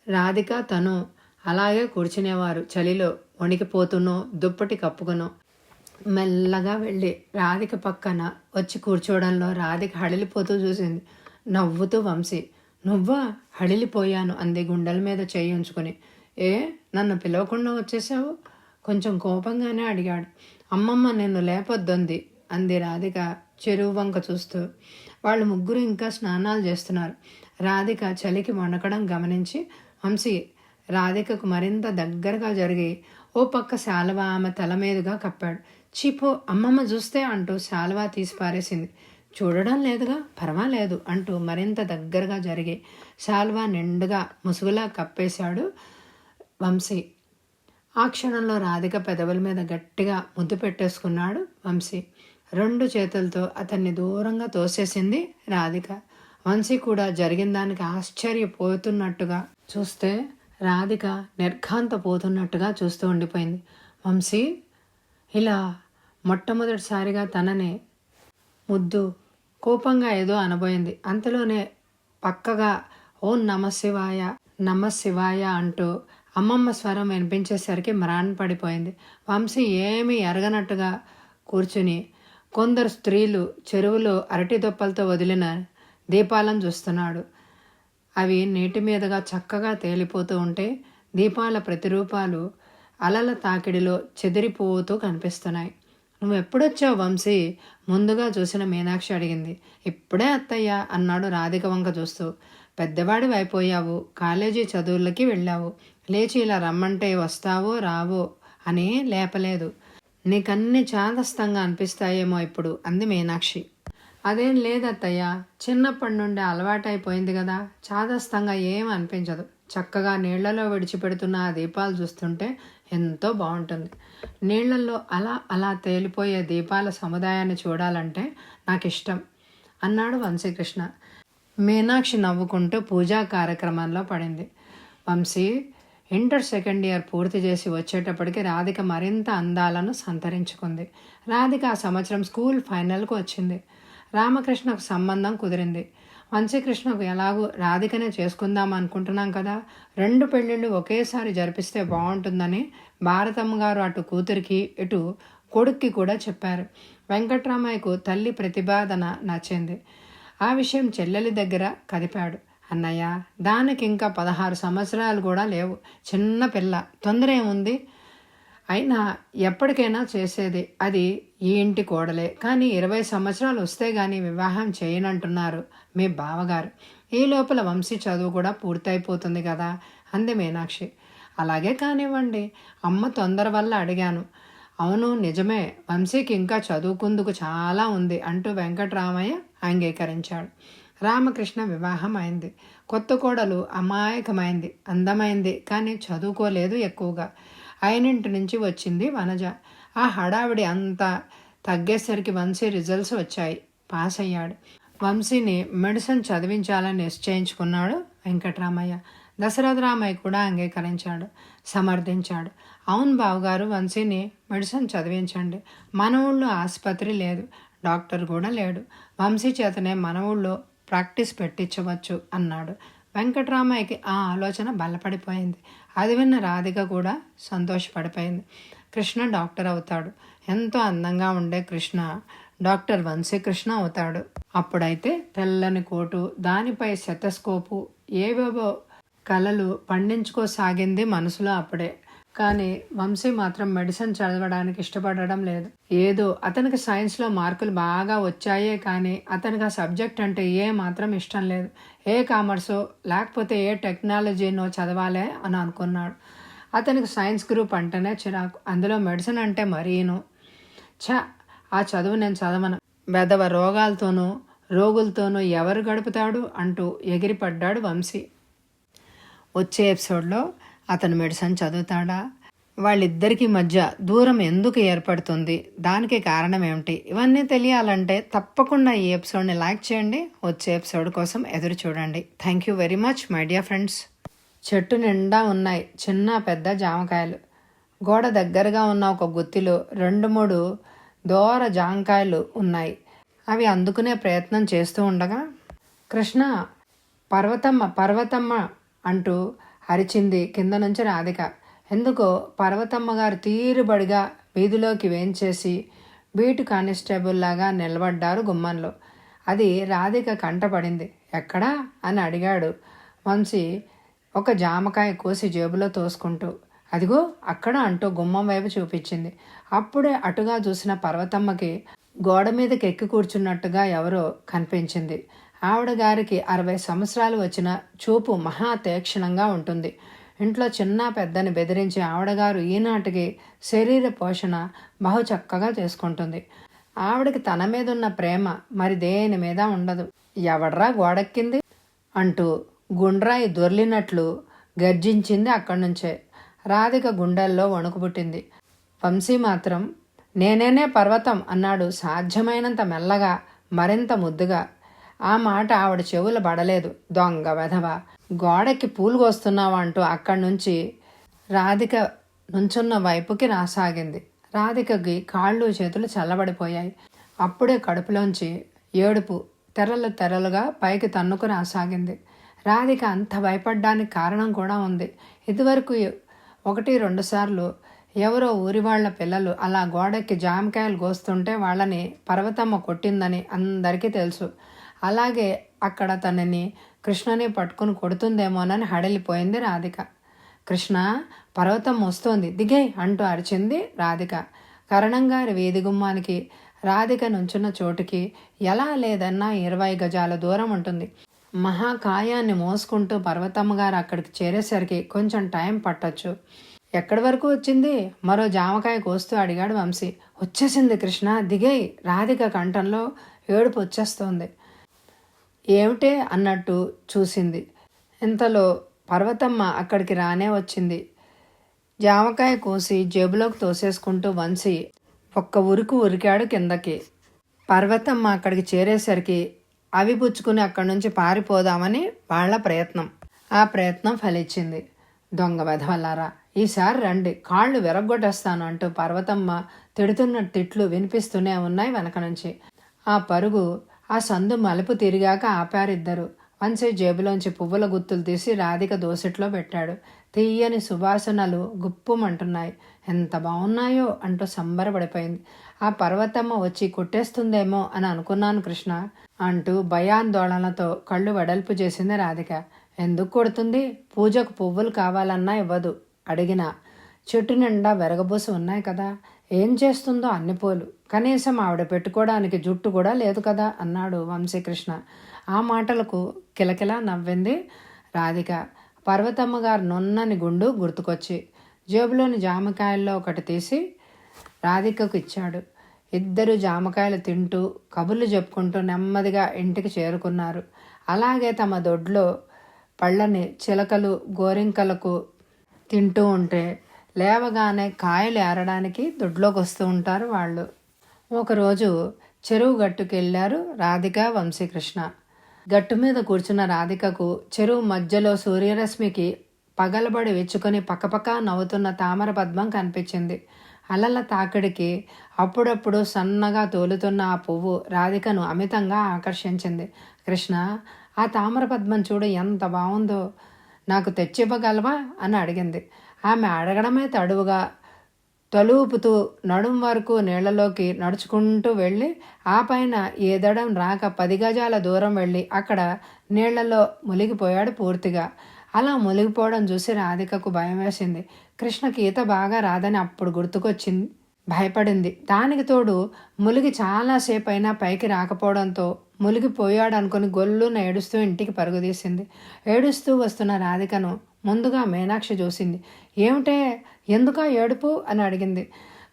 రాధిక తను అలాగే కూర్చునేవారు. చలిలో వణికిపోతునో దుప్పటి కప్పుకునో మెల్లగా వెళ్ళి రాధిక పక్కన వచ్చి కూర్చోవడంలో రాధిక హడిలిపోతూ చూసింది. నవ్వుతూ వంశీ, నువ్వా? హడిలిపోయాను అంది గుండెల మీద చేయి ఉంచుకొని. ఏ, నన్ను పిలవకుండా వచ్చేసావు? కొంచెం కోపంగానే అడిగాడు. అమ్మమ్మ నిన్ను లేపొద్దుంది అంది రాధిక చెరువు వంక చూస్తూ. వాళ్ళు ముగ్గురు ఇంకా స్నానాలు చేస్తున్నారు. రాధిక చలికి వణకడం గమనించి వంశీ రాధికకు మరింత దగ్గరగా జరిగి ఓ పక్క శాలువ ఆమె తల మీదుగా కప్పాడు. చీపో, అమ్మమ్మ చూస్తే అంటూ శాలువా తీసి పారేసింది. చూడడం లేదుగా, పర్వాలేదు అంటూ మరింత దగ్గరగా జరిగి శాలువా నిండుగా ముసుగులా కప్పేశాడు వంశీ. ఆ క్షణంలో రాధిక పెదవుల మీద గట్టిగా ముద్దు పెట్టేసుకున్నాడు వంశీ. 2 చేతులతో అతన్ని దూరంగా తోసేసింది రాధిక. వంశీ కూడా జరిగిన దానికి ఆశ్చర్యపోతున్నట్టుగా చూస్తే రాధిక నిర్ఘాంతపోతున్నట్టుగా చూస్తూ ఉండిపోయింది. వంశీ ఇలా మొట్టమొదటిసారిగా తనని ముద్దు కోపంగా ఏదో అనబోయింది. అంతలోనే పక్కగా ఓం నమశివాయ నమశివాయ అంటూ అమ్మమ్మ స్వరం వినిపించేసరికి మ్రాన్ పడిపోయింది. వంశీ ఏమీ ఎరగనట్టుగా కూర్చుని కొందరు స్త్రీలు చెరువులో అరటి దొప్పలతో వదిలిన దీపాలను చూస్తున్నాడు. అవి నీటి మీదుగా చక్కగా తేలిపోతూ ఉంటే దీపాల ప్రతిరూపాలు అలల తాకిడిలో చెదిరిపోతూ కనిపిస్తున్నాయి. నువ్వెప్పుడొచ్చావు వంశీ? ముందుగా చూసిన మీనాక్షి అడిగింది. ఇప్పుడే అత్తయ్య అన్నాడు రాధిక వంక చూస్తూ. పెద్దవాడివి అయిపోయావు, కాలేజీ చదువులకి వెళ్ళావు, లేచి ఇలా రమ్మంటే వస్తావో రావో అని లేపలేదు. నీకన్నీ చాదస్తంగా అనిపిస్తాయేమో ఇప్పుడు అంది మీనాక్షి. అదేం లేదత్తయ్య, చిన్నప్పటి నుండి అలవాటైపోయింది కదా, చాదస్తంగా ఏం అనిపించదు. చక్కగా నీళ్లలో విడిచిపెడుతున్న ఆ దీపాలు చూస్తుంటే ఎంతో బాగుంటుంది. నీళ్లలో అలా అలా తేలిపోయే దీపాల సముదాయాన్ని చూడాలంటే నాకు ఇష్టం అన్నాడు వంశీకృష్ణ. మీనాక్షి నవ్వుకుంటూ పూజా కార్యక్రమంలో పడింది. వంశీ ఇంటర్ సెకండ్ ఇయర్ పూర్తి చేసి వచ్చేటప్పటికి రాధిక మరింత అందాలను సంతరించుకుంది. రాధిక ఆ సంవత్సరం స్కూల్ ఫైనల్కు వచ్చింది. రామకృష్ణకు సంబంధం కుదిరింది. వంశీకృష్ణకు ఎలాగూ రాధికనే చేసుకుందాం అనుకుంటున్నాం కదా, 2 పెళ్ళిళ్ళు ఒకేసారి జరిపిస్తే బాగుంటుందని భారతమ్మ గారు అటు కూతురికి ఇటు కొడుక్కి కూడా చెప్పారు. వెంకట్రామయ్యకు తల్లి ప్రతిపాదన నచ్చింది. ఆ విషయం చెల్లెలి దగ్గర కదిపాడు. అన్నయ్య, దానికి ఇంకా 16 సంవత్సరాలు కూడా లేవు, చిన్న పిల్ల, తొందర ఏముంది? అయినా ఎప్పటికైనా చేసేది అది ఈ ఇంటి కోడలే, కానీ 20 సంవత్సరాలు వస్తే గానీ వివాహం చేయనంటున్నారు మీ బావగారు. ఈ లోపల వంశీ చదువు కూడా పూర్తయిపోతుంది కదా అంది మీనాక్షి. అలాగే కానివ్వండి, అమ్మ తొందర వల్ల అడిగాను. అవును నిజమే, వంశీకి ఇంకా చదువుకుందుకు చాలా ఉంది అంటూ వెంకట్రామయ్య అంగీకరించాడు. రామకృష్ణ వివాహం అయింది. కొత్త కోడలు అమాయకమైంది, అందమైంది, కానీ చదువుకోలేదు ఎక్కువగా. అయినింటి నుంచి వచ్చింది వనజ. ఆ హడావిడి అంతా తగ్గేసరికి వంశీ రిజల్ట్స్ వచ్చాయి. పాస్ అయ్యాడు. వంశీని మెడిసిన్ చదివించాలని నిశ్చయించుకున్నాడు వెంకట్రామయ్య. దశరథరామయ్య కూడా అంగీకరించాడు, సమర్థించాడు. అవును బావగారు, వంశీని మెడిసిన్ చదివించండి. మన ఊళ్ళో ఆసుపత్రి లేదు, డాక్టర్ కూడా లేడు. వంశీ చేతనే మన ఊళ్ళో ప్రాక్టీస్ పెట్టించవచ్చు అన్నాడు. వెంకట్రామయ్యకి ఆ ఆలోచన బలపడిపోయింది. అది విన్న రాధిక కూడా సంతోషపడిపోయింది. కృష్ణ డాక్టర్ అవుతాడు. ఎంతో అందంగా ఉండే కృష్ణ డాక్టర్ వంశీకృష్ణ అవుతాడు. అప్పుడైతే తెల్లని కోటు, దానిపై స్టెతస్కోపు, ఏవేవో కలలు పండించుకోసాగింది మనసులో. అప్పుడే కానీ వంశీ మాత్రం మెడిసిన్ చదవడానికి ఇష్టపడడం లేదు. ఏదో అతనికి సైన్స్లో మార్కులు బాగా వచ్చాయే కానీ అతనికి ఆ సబ్జెక్ట్ అంటే ఏ మాత్రం ఇష్టం లేదు. ఏ కామర్సో లేకపోతే ఏ టెక్నాలజీనో చదవాలే అని అనుకున్నాడు. అతనికి సైన్స్ గ్రూప్ అంటేనే చిరాకు, అందులో మెడిసిన్ అంటే మరీను. ఆ చదువు నేను చదవను, వెధవ రోగాలతోనూ రోగులతోనూ ఎవరు గడుపుతాడు అంటూ ఎగిరిపడ్డాడు వంశీ. వచ్చే ఎపిసోడ్లో అతను మెడిసిన్ చదువుతాడా? వాళ్ళిద్దరికీ మధ్య దూరం ఎందుకు ఏర్పడుతుంది? దానికి కారణం ఏమిటి? ఇవన్నీ తెలియాలంటే తప్పకుండా ఈ ఎపిసోడ్ని లైక్ చేయండి. వచ్చే ఎపిసోడ్ కోసం ఎదురు చూడండి. Thank you very much my dear friends. చెట్టు నిండా ఉన్నాయి చిన్న పెద్ద జామకాయలు. గోడ దగ్గరగా ఉన్న ఒక గుత్తిలో 2-3 దోర జామకాయలు ఉన్నాయి. అవి అందుకునే ప్రయత్నం చేస్తూ ఉండగా, కృష్ణ, పర్వతమ్మ పర్వతమ్మ అంటూ అరిచింది కింద నుంచి రాధిక. ఎందుకో పర్వతమ్మ గారు తీరుబడిగా వీధిలోకి వేంచేసి బీటు కానిస్టేబుల్ లాగా నిలబడ్డారు గుమ్మంలో. అది రాధిక కంటపడింది. ఎక్కడా అని అడిగాడు వంశీ ఒక జామకాయ కోసి జేబులో తోసుకుంటూ. అదిగో అక్కడ అంటూ గుమ్మం వైపు చూపించింది. అప్పుడే అటుగా చూసిన పర్వతమ్మకి గోడ మీదకి ఎక్కి కూర్చున్నట్టుగా ఎవరో కనిపించింది. ఆవిడ గారికి 60 సంవత్సరాలు వచ్చిన చూపు మహా తీక్షణంగా ఉంటుంది. ఇంట్లో చిన్న పెద్దని బెదిరించి ఆవిడగారు ఈనాటికి శరీర పోషణ బహు చక్కగా చేసుకుంటుంది. ఆవిడకి తన మీద ఉన్న ప్రేమ మరి దేని మీద ఉండదు. ఎవడ్రా గోడెక్కింది అంటూ గుండ్రాయి దొర్లినట్లు గర్జించింది అక్కడి నుంచే. రాధిక గుండెల్లో వణుకు పుట్టింది. వంశీ మాత్రం నేనేనే పర్వతం అన్నాడు సాధ్యమైనంత మెల్లగా, మరింత ముద్దుగా. ఆ మాట ఆవిడ చెవులు పడలేదు. దొంగ వెధవ, గోడకి పూలు కోస్తున్నావా అంటూ అక్కడి నుంచి రాధిక నుంచున్న వైపుకి రాసాగింది. రాధికకి కాళ్ళు చేతులు చల్లబడిపోయాయి. అప్పుడే కడుపులోంచి ఏడుపు తెరలు తెరలుగా పైకి తన్నుకు రాసాగింది. రాధిక అంత భయపడ్డానికి కారణం కూడా ఉంది. ఇదివరకు 1-2 సార్లు ఎవరో ఊరి వాళ్ళ పిల్లలు అలా గోడకి జామకాయలు కోస్తుంటే వాళ్ళని పర్వతమ్మ కొట్టిందని అందరికీ తెలుసు. అలాగే అక్కడ తనని కృష్ణని పట్టుకుని కొడుతుందేమోనని హడలిపోయింది రాధిక. కృష్ణ, పర్వతం వస్తోంది, దిగేయ్ అంటూ అరిచింది రాధిక. కరణంగారి వీధి గుమ్మానికి రాధిక నుంచున్న చోటుకి ఎలా లేదన్నా 20 గజాల దూరం ఉంటుంది. మహాకాయాన్ని మోసుకుంటూ పర్వతమ్మ గారు అక్కడికి చేరేసరికి కొంచెం టైం పట్టొచ్చు. ఎక్కడి వరకు వచ్చింది? మరో జామకాయ కోస్తూ అడిగాడు వంశీ. వచ్చేసింది కృష్ణ, దిగేయ్. రాధిక కంఠంలో ఏడుపు వచ్చేస్తోంది. ఏమిటే అన్నట్టు చూసింది. ఇంతలో పర్వతమ్మ అక్కడికి రానే వచ్చింది. జామకాయ కోసి జేబులోకి తోసేసుకుంటూ వంశీ ఒక్క ఉరుకు ఉరికాడు కిందకి. పర్వతమ్మ అక్కడికి చేరేసరికి అవి పుచ్చుకుని అక్కడి నుంచి పారిపోదామని వాళ్ల ప్రయత్నం. ఆ ప్రయత్నం ఫలించింది. దొంగ వెధవల్లారా, ఈసారి రండి, కాళ్ళు విరగ్గొట్టేస్తాను అంటూ పర్వతమ్మ తిడుతున్న తిట్లు వినిపిస్తూనే ఉన్నాయి వెనక నుంచి. ఆ పరుగు ఆ సందు మలుపు తిరిగాక ఆపారిద్దరు. వంశీ జేబులోంచి పువ్వుల గుత్తులు తీసి రాధిక దోసెట్లో పెట్టాడు. తీయని సువాసనలు గుప్పుమంటున్నాయి. ఎంత బాగున్నాయో అంటూ సంబరపడిపోయింది. ఆ పర్వతమ్మ వచ్చి కొట్టేస్తుందేమో అని అనుకున్నాను కృష్ణ అంటూ భయాందోళనతో కళ్ళు వెడల్పు చేసింది రాధిక. ఎందుకు కొడుతుంది? పూజకు పువ్వులు కావాలన్నా ఇవ్వదు. అడిగినా చెట్టు నిండా వెరగబూసి ఉన్నాయి కదా, ఏం చేస్తుందో అన్ని పూలు, కనీసం ఆవిడ పెట్టుకోవడానికి జుట్టు కూడా లేదు కదా అన్నాడు వంశీకృష్ణ. ఆ మాటలకు కిలకిలా నవ్వింది రాధిక. పర్వతమ్మ గారు నున్నని గుండు గుర్తుకొచ్చి జేబులోని జామకాయల్లో ఒకటి తీసి రాధికకు ఇచ్చాడు. ఇద్దరు జామకాయలు తింటూ కబుర్లు చెప్పుకుంటూ నెమ్మదిగా ఇంటికి చేరుకున్నారు. అలాగే తమ దొడ్లో పళ్ళని చిలకలు గోరింకలకు తింటూ ఉంటే లేవగానే కాయలు ఏరడానికి దొడ్లోకి వస్తూ ఉంటారు వాళ్ళు. ఒకరోజు చెరువు గట్టుకు వెళ్ళారు రాధిక వంశీకృష్ణ. గట్టు మీద కూర్చున్న రాధికకు చెరువు మధ్యలో సూర్యరశ్మికి పగలబడి వెచ్చుకొని పక్కపక్క నవ్వుతున్న తామర పద్మం కనిపించింది. అలల తాకిడికి అప్పుడప్పుడు సన్నగా తోలుతున్న ఆ పువ్వు రాధికను అమితంగా ఆకర్షించింది. కృష్ణ, ఆ తామర పద్మం చూడు ఎంత బాగుందో, నాకు తెచ్చివ్వగలవా అని అడిగింది. ఆమె అడగడమే తడువుగా తలూపుతూ నడుం వరకు నీళ్లలోకి నడుచుకుంటూ వెళ్ళి ఆ పైన ఏదడం రాక 10 గజాల దూరం వెళ్ళి అక్కడ నీళ్లలో మునిగిపోయాడు పూర్తిగా. అలా మునిగిపోవడం చూసి రాధికకు భయం వేసింది. కృష్ణకి ఈత బాగా రాదని అప్పుడు గుర్తుకొచ్చింది. భయపడింది. దానికి తోడు ములిగి చాలాసేపు అయినా పైకి రాకపోవడంతో మునిగిపోయాడనుకుని గొల్లున ఏడుస్తూ ఇంటికి పరుగుదీసింది. ఏడుస్తూ వస్తున్న రాధికను ముందుగా మీనాక్షి చూసింది. ఏమిటే, ఎందుకా ఏడుపు అని అడిగింది.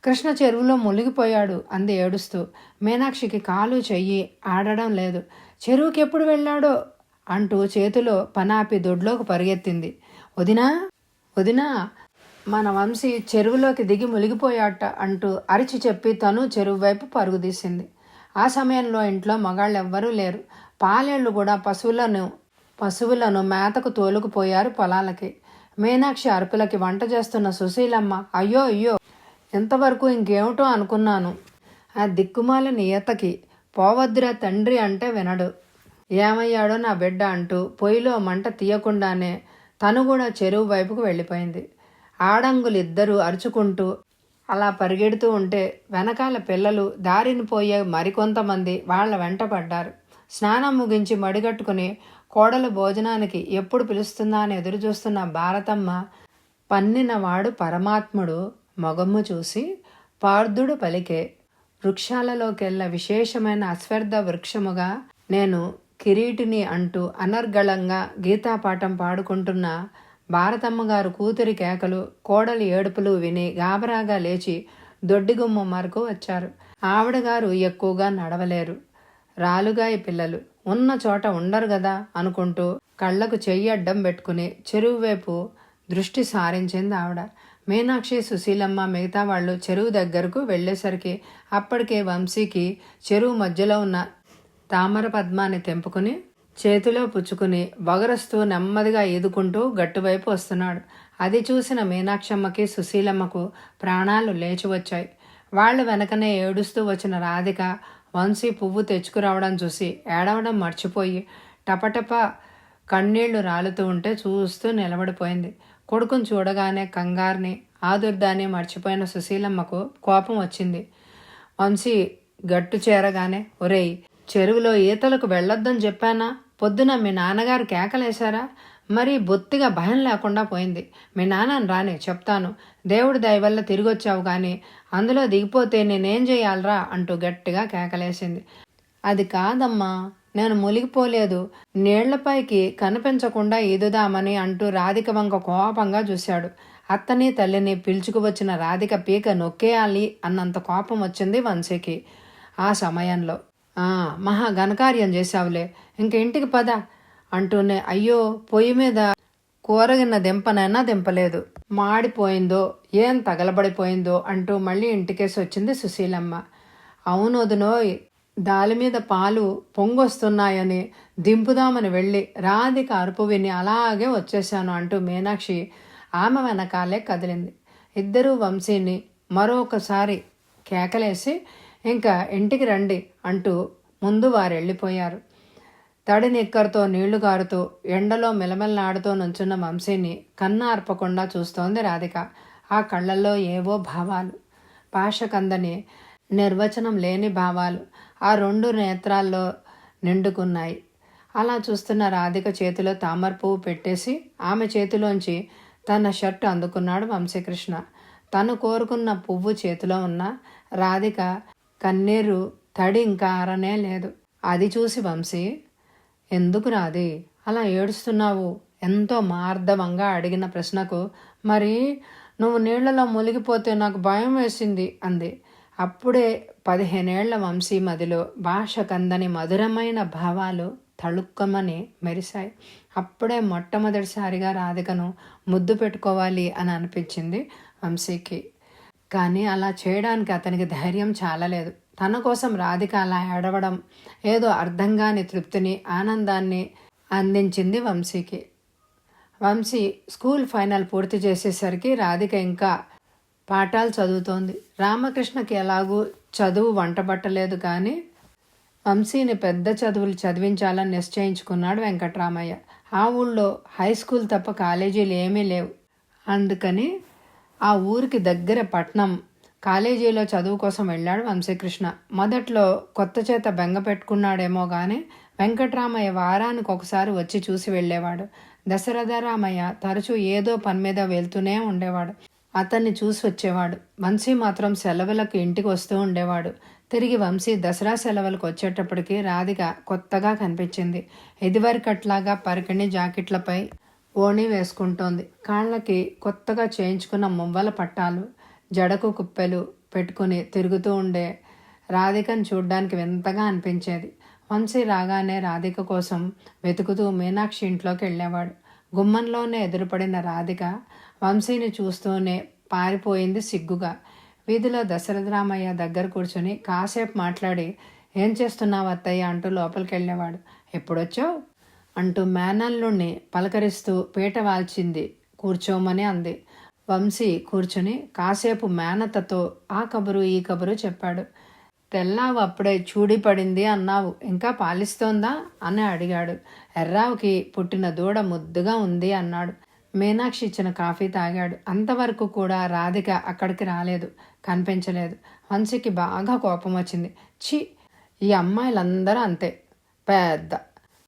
కృష్ణ చెరువులో మునిగిపోయాడు అంది ఏడుస్తూ. మీనాక్షికి కాలు చెయ్యి ఆడడం లేదు. చెరువుకి ఎప్పుడు వెళ్ళాడో అంటూ చేతిలో పనాపి దొడ్లోకి పరిగెత్తింది. వదినా వదినా, మన వంశీ చెరువులోకి దిగి మునిగిపోయాట అంటూ అరిచి చెప్పి తను చెరువు వైపు పరుగుదీసింది. ఆ సమయంలో ఇంట్లో మగాళ్ళెవ్వరూ లేరు. పాలేళ్ళు కూడా పశువులను మేతకు తోలుకుపోయారు పొలాలకి. మీనాక్షి అరుపులకి వంట చేస్తున్న సుశీలమ్మ అయ్యో అయ్యో, ఎంతవరకు ఇంకేమిటో అనుకున్నాను. ఆ దిక్కుమాల నియతకి పోవద్దురా తండ్రి అంటే వినడు. ఏమయ్యాడో నా బిడ్డ అంటూ పొయ్యిలో మంట తీయకుండానే తను కూడా చెరువు వైపుకు వెళ్ళిపోయింది. ఆడంగులిద్దరూ అరుచుకుంటూ అలా పరిగెడుతూ ఉంటే వెనకాల పిల్లలు, దారిని పోయే మరికొంతమంది వాళ్ల వెంట పడ్డారు. స్నానం ముగించి మడిగట్టుకుని కోడలు భోజనానికి ఎప్పుడు పిలుస్తుందా అని ఎదురుచూస్తున్న భారతమ్మ పన్నినవాడు పరమాత్ముడు మొగమ్ము చూసి పార్థుడు పలికే, వృక్షాలలోకెల్లా విశేషమైన అశ్వర్థ వృక్షముగా నేను కిరీటిని అంటూ అనర్గళంగా గీతాపాఠం పాడుకుంటున్న భారతమ్మగారు కూతురి కేకలు, కోడలి ఏడుపులు విని గాబరాగా లేచి దొడ్డిగుమ్మ వరకు వచ్చారు. ఆవిడగారు ఎక్కువగా నడవలేరు. రాలుగాయి పిల్లలు ఉన్న చోట ఉండరు గదా అనుకుంటూ కళ్లకు చెయ్యి అడ్డం పెట్టుకుని చెరువు వైపు దృష్టి సారించింది ఆవిడ. మీనాక్షి, సుశీలమ్మ మిగతా వాళ్ళు చెరువు దగ్గరకు వెళ్ళేసరికి అప్పటికే వంశీకి చెరువు మధ్యలో ఉన్న తామర పద్మాన్ని తెంపుకుని చేతిలో పుచ్చుకుని వగరస్తూ నెమ్మదిగా ఈదుకుంటూ గట్టువైపు వస్తున్నాడు. అది చూసిన మీనాక్షమ్మకి, సుశీలమ్మకు ప్రాణాలు లేచి వచ్చాయి. వాళ్ళు వెనకనే ఏడుస్తూ వచ్చిన రాధిక వంశీ పువ్వు తెచ్చుకురావడం చూసి ఏడవడం మర్చిపోయి టపటప కన్నీళ్లు రాలుతూ ఉంటే చూస్తూ నిలబడిపోయింది. కొడుకును చూడగానే కంగారుని, ఆదుర్దాన్ని మర్చిపోయిన సుశీలమ్మకు కోపం వచ్చింది. వంశీ గట్టు చేరగానే, ఒరేయ్, చెరువులో ఈతలకు వెళ్ళొద్దని చెప్పానా? పొద్దున మీ నాన్నగారు కేకలేశారా? మరి బొత్తిగా భయం లేకుండా పోయింది. మీ నాన్నని రాని చెప్తాను. దేవుడి దయ వల్ల తిరిగొచ్చావు కానీ అందులో దిగిపోతే నేనేం చేయాలరా అంటూ గట్టిగా కేకలేసింది. అది కాదమ్మా, నేను మునిగిపోలేదు, నీళ్లపైకి కనిపించకుండా ఈదుదామని అంటూ రాధిక వంక కోపంగా చూశాడు. అత్తని తల్లిని పిలుచుకువచ్చిన రాధిక పీక నొక్కేయాలి అన్నంత కోపం వచ్చింది వంశీకి. ఆ సమయంలో మహా ఘనకార్యం చేశావులే, ఇంక ఇంటికి పద అంటూనే అయ్యో, పొయ్యి మీద కూరగిన్న దింపనైనా దింపలేదు, మాడిపోయిందో ఏం తగలబడిపోయిందో అంటూ మళ్ళీ ఇంటికేసి వచ్చింది సుశీలమ్మ. అవును వదినోయ్, దాలి మీద పాలు పొంగొస్తున్నాయని దింపుదామని వెళ్ళి రాధిక అరుపు విని అలాగే వచ్చేశాను అంటూ మీనాక్షి ఆమె వెనకాలే కదిలింది. ఇద్దరూ వంశీని మరొకసారి కేకలేసి ఇంకా ఇంటికి రండి అంటూ ముందు వారు వెళ్ళిపోయారు. తడి నిక్కర్తో నీళ్లు గారుతూ ఎండలో మెలమెల్లాడుతూ నుంచున్న వంశీని కన్నార్పకుండా చూస్తోంది రాధిక. ఆ కళ్ళల్లో ఏవో భావాలు, భాషకందని నిర్వచనం లేని భావాలు ఆ రెండు నేత్రాల్లో నిండుకున్నాయి. అలా చూస్తున్న రాధిక చేతిలో తామర పువ్వు పెట్టేసి ఆమె చేతిలోంచి తన షర్టు అందుకున్నాడు వంశీకృష్ణ. తను కోరుకున్న పువ్వు చేతిలో ఉన్న రాధిక కన్నీరు తడి ఇంకా ఆరనే లేదు. అది చూసి వంశీ, ఎందుకు రాది అలా ఏడుస్తున్నావు ఎంతో మార్దవంగా అడిగిన ప్రశ్నకు, మరి నువ్వు నీళ్లలో మునిగిపోతే నాకు భయం వేసింది అంది. అప్పుడే 15 ఏళ్ల వంశీ మదిలో భాష కందని మధురమైన భావాలు తళుక్కమని మెరిశాయి. అప్పుడే మొట్టమొదటిసారిగా రాధికను ముద్దు పెట్టుకోవాలి అని అనిపించింది వంశీకి. కానీ అలా చేయడానికి అతనికి ధైర్యం చాలలేదు. తన కోసం రాధిక అలా ఏడవడం ఏదో అర్థంగాని తృప్తిని, ఆనందాన్ని అందించింది వంశీకి. వంశీ స్కూల్ ఫైనల్ పూర్తి చేసేసరికి రాధిక ఇంకా పాఠాలు చదువుతోంది. రామకృష్ణకి ఎలాగూ చదువు వంటబట్టలేదు కానీ వంశీని పెద్ద చదువులు చదివించాలని నిశ్చయించుకున్నాడు వెంకట్రామయ్య. ఆ ఊళ్ళో హై స్కూల్ తప్ప కాలేజీలు ఏమీ లేవు. అందుకని ఆ ఊరికి దగ్గర పట్నం కాలేజీలో చదువు కోసం వెళ్ళాడు వంశీకృష్ణ. మొదట్లో కొత్త చేత బెంగ పెట్టుకున్నాడేమో కానీ వెంకట్రామయ్య వారానికి ఒకసారి వచ్చి చూసి వెళ్ళేవాడు. దశరథరామయ్య తరచూ ఏదో పని మీద వెళ్తూనే ఉండేవాడు. అతన్ని చూసి వచ్చేవాడు. వంశీ మాత్రం సెలవులకు ఇంటికి వస్తూ ఉండేవాడు. తిరిగి వంశీ దసరా సెలవులకు వచ్చేటప్పటికి రాధిక కొత్తగా కనిపించింది. ఇదివరకట్లాగా పరికిణి జాకెట్లపై ఓణి వేసుకుంటోంది. కాళ్ళకి కొత్తగా చేయించుకున్న మువ్వల పట్టాలు, జడకు కుప్పెలు పెట్టుకుని తిరుగుతూ ఉండే రాధికను చూడ్డానికి వింతగా అనిపించేది. వంశీ రాగానే రాధిక కోసం వెతుకుతూ మీనాక్షి ఇంట్లోకి వెళ్ళేవాడు. గుమ్మంలోనే ఎదురుపడిన రాధిక వంశీని చూస్తూనే పారిపోయింది సిగ్గుగా. వీధిలో దశరథరామయ్య దగ్గర కూర్చొని కాసేపు మాట్లాడి, ఏం చేస్తున్నావు అత్తయ్య అంటూ లోపలికి వెళ్ళేవాడు. ఎప్పుడొచ్చావు అంటూ మేనల్లుణ్ణి పలకరిస్తూ పీట వాల్చింది కూర్చోమని అంది. వంశీ కూర్చుని కాసేపు మేనతతో ఆ కబురు ఈ కబురు చెప్పాడు. తెల్లావు అప్పుడే చూడి పడింది అన్నావు, ఇంకా పాలిస్తోందా అని అడిగాడు. ఎర్రావుకి పుట్టిన దూడ ముద్దుగా ఉంది అన్నాడు. మీనాక్షి ఇచ్చిన కాఫీ తాగాడు. అంతవరకు కూడా రాధిక అక్కడికి రాలేదు, కనిపించలేదు. వంశీకి బాగా కోపం వచ్చింది. ఛీ, ఈ అమ్మాయిలందరూ అంతే, పెద్ద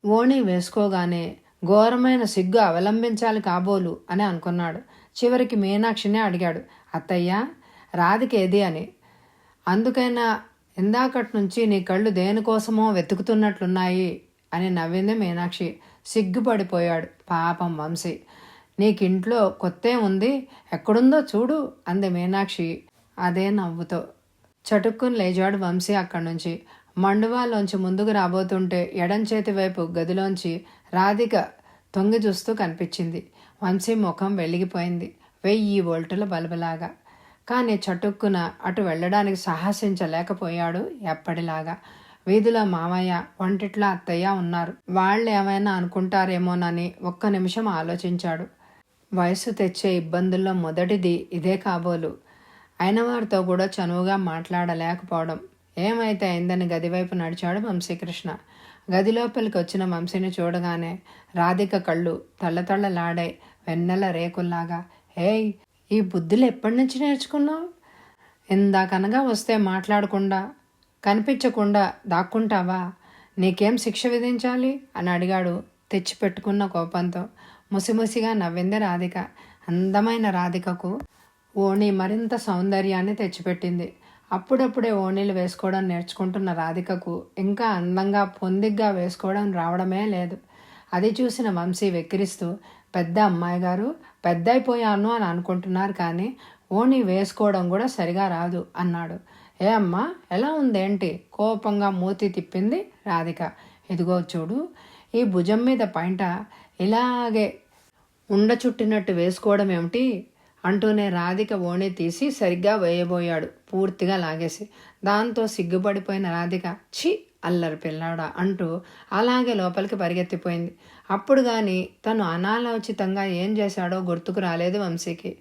ఓణి వేసుకోగానే ఘోరమైన సిగ్గు అవలంబించాలి కాబోలు అని అనుకున్నాడు. చివరికి మీనాక్షినే అడిగాడు, అత్తయ్య రాధిక ఏది అని. అందుకైనా ఇందాకటి నుంచి నీ కళ్ళు దేనికోసమో వెతుకుతున్నట్లున్నాయి అని నవ్వింది మీనాక్షి. సిగ్గుపడిపోయాడు పాపం వంశీ. నీకింట్లో కొత్తే ఉంది, ఎక్కడుందో చూడు అంది మీనాక్షి అదే నవ్వుతో. చటుక్కుని లేచాడు వంశీ అక్కడి నుంచి. మండువాలోంచి ముందుకు రాబోతుంటే ఎడం చేతి వైపు గదిలోంచి రాధిక తొంగి చూస్తూ కనిపించింది. వంశీ ముఖం వెలిగిపోయింది 1000 వోల్టుల బల్బులాగా. కానీ చటుక్కున అటు వెళ్ళడానికి సాహసించలేకపోయాడు ఎప్పటిలాగా. వీధిలో మామయ్య, వంటిట్లో అత్తయ్య ఉన్నారు. వాళ్ళు ఏమైనా అనుకుంటారేమోనని ఒక్క నిమిషం ఆలోచించాడు. వయసు తెచ్చే ఇబ్బందుల్లో మొదటిది ఇదే కాబోలు. అయిన వారితో కూడా చనువుగా మాట్లాడలేకపోవడం. ఏమైతే అయిందని గదివైపు నడిచాడు వంశీకృష్ణ. గదిలోపలికి వచ్చిన వంశీని చూడగానే రాధిక కళ్ళు తళ్ళతళ్ళలాడాయి వెన్నెల రేకుల్లాగా. ఏయ్, ఈ బుద్ధులు ఎప్పటి నుంచి నేర్చుకున్నావు? ఇందాకనగా వస్తే మాట్లాడకుండా కనిపించకుండా దాక్కుంటావా? నీకేం శిక్ష విధించాలి అని అడిగాడు తెచ్చిపెట్టుకున్న కోపంతో. ముసిముసిగా నవ్వింది రాధిక. అందమైన రాధికకు ఓణి మరింత సౌందర్యాన్ని తెచ్చిపెట్టింది. అప్పుడప్పుడే ఓణీలు వేసుకోవడం నేర్చుకుంటున్న రాధికకు ఇంకా అందంగా పొందిగ్గా వేసుకోవడం రావడమే లేదు. అది చూసిన వంశీ వెక్కిరిస్తూ, పెద్ద అమ్మాయి గారు, పెద్ద అయిపోయాను అని అనుకుంటున్నారు కానీ ఓణి వేసుకోవడం కూడా సరిగా రాదు అన్నాడు. ఏ అమ్మా, ఎలా ఉందేంటి? కోపంగా మూతి తిప్పింది రాధిక. ఇదిగో చూడు, ఈ భుజం మీద పైంట ఇలాగే ఉండ చుట్టినట్టు వేసుకోవడం ఏమిటి అంటూనే రాధిక ఓణి తీసి సరిగ్గా వేయబోయాడు, పూర్తిగా లాగేసి. దాంతో సిగ్గుపడిపోయిన రాధిక, ఛీ అల్లరి పిల్లాడా అంటూ అలాగే లోపలికి పరిగెత్తిపోయింది. అప్పుడు కానీ తను అనాలోచితంగా ఏం చేశాడో గుర్తుకు రాలేదు వంశీకి.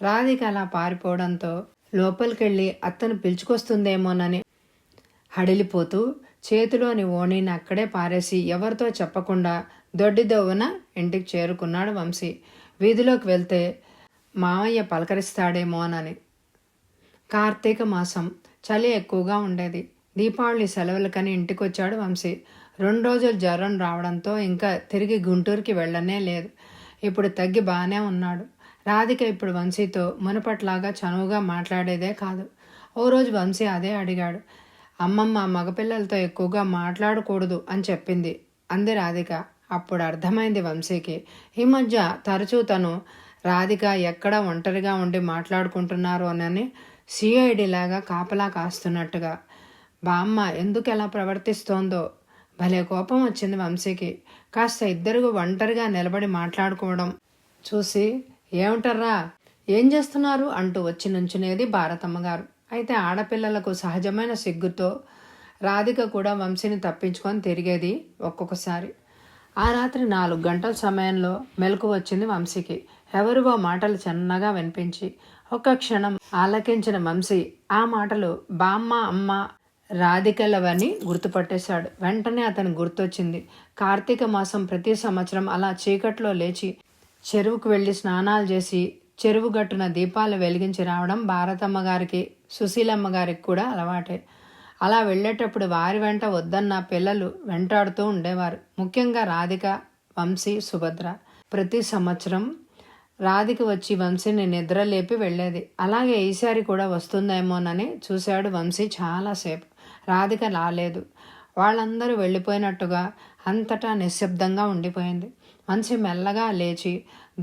రాధిక అలా పారిపోవడంతో లోపలికెళ్ళి అత్తను పిలుచుకొస్తుందేమోనని హడిలిపోతూ చేతిలోని ఓణిని అక్కడే పారేసి ఎవరితో చెప్పకుండా దొడ్డిదోవన ఇంటికి చేరుకున్నాడు వంశీ. వీధిలోకి వెళ్తే మామయ్య పలకరిస్తాడేమోనని. కార్తీక మాసం, చలి ఎక్కువగా ఉండేది. దీపావళి సెలవులకని ఇంటికొచ్చాడు వంశీ. 2 రోజులు జ్వరం రావడంతో ఇంకా తిరిగి గుంటూరుకి వెళ్ళనే లేదు. ఇప్పుడు తగ్గి బాగానే ఉన్నాడు. రాధిక ఇప్పుడు వంశీతో మునపట్లాగా చనువుగా మాట్లాడేదే కాదు. ఓ రోజు వంశీ అదే అడిగాడు. అమ్మమ్మ మగపిల్లలతో ఎక్కువగా మాట్లాడకూడదు అని చెప్పింది అంది రాధిక. అప్పుడు అర్థమైంది వంశీకి. ఈ మధ్య తరచూ తను రాధిక ఎక్కడ ఒంటరిగా ఉండి మాట్లాడుకుంటున్నారోనని సిఐడిలాగా కాపలా కాస్తున్నట్టుగా. బామ్మ ఎందుకు ఎలా ప్రవర్తిస్తోందో. భలే కోపం వచ్చింది వంశీకి. కాస్త ఇద్దరు ఒంటరిగా నిలబడి మాట్లాడుకోవడం చూసి, ఏమిటర్రా, ఏం చేస్తున్నారు అంటూ వచ్చి నుంచునేది భారతమ్మ గారు. అయితే ఆడపిల్లలకు సహజమైన సిగ్గుతో రాధిక కూడా వంశీని తప్పించుకొని తిరిగేది ఒక్కొక్కసారి. ఆ రాత్రి 4 గంటల సమయంలో మెలకు వచ్చింది వంశీకి. ఎవరివో మాటలు చిన్నగా వినిపించి ఒక్క క్షణం ఆలకించిన వంశీ ఆ మాటలు బామ్మ, అమ్మ, రాధికలవని గుర్తుపట్టేశాడు. వెంటనే అతను గుర్తొచ్చింది. కార్తీక మాసం ప్రతి సంవత్సరం అలా చీకట్లో లేచి చెరువుకు వెళ్ళి స్నానాలు చేసి చెరువు గట్టున దీపాలు వెలిగించి రావడం భారతమ్మ గారికి, సుశీలమ్మ గారికి కూడా అలవాటే. అలా వెళ్ళేటప్పుడు వారి వెంట వద్దన్న పిల్లలు వెంటాడుతూ ఉండేవారు. ముఖ్యంగా రాధిక, వంశీ, సుభద్ర. ప్రతి సంవత్సరం రాధిక వచ్చి వంశీని నిద్ర లేపి వెళ్ళేది. అలాగే ఈసారి కూడా వస్తుందేమోనని చూశాడు వంశీ చాలాసేపు. రాధిక రాలేదు. వాళ్ళందరూ వెళ్ళిపోయినట్టుగా అంతటా నిశ్శబ్దంగా ఉండిపోయింది. వంశీ మెల్లగా లేచి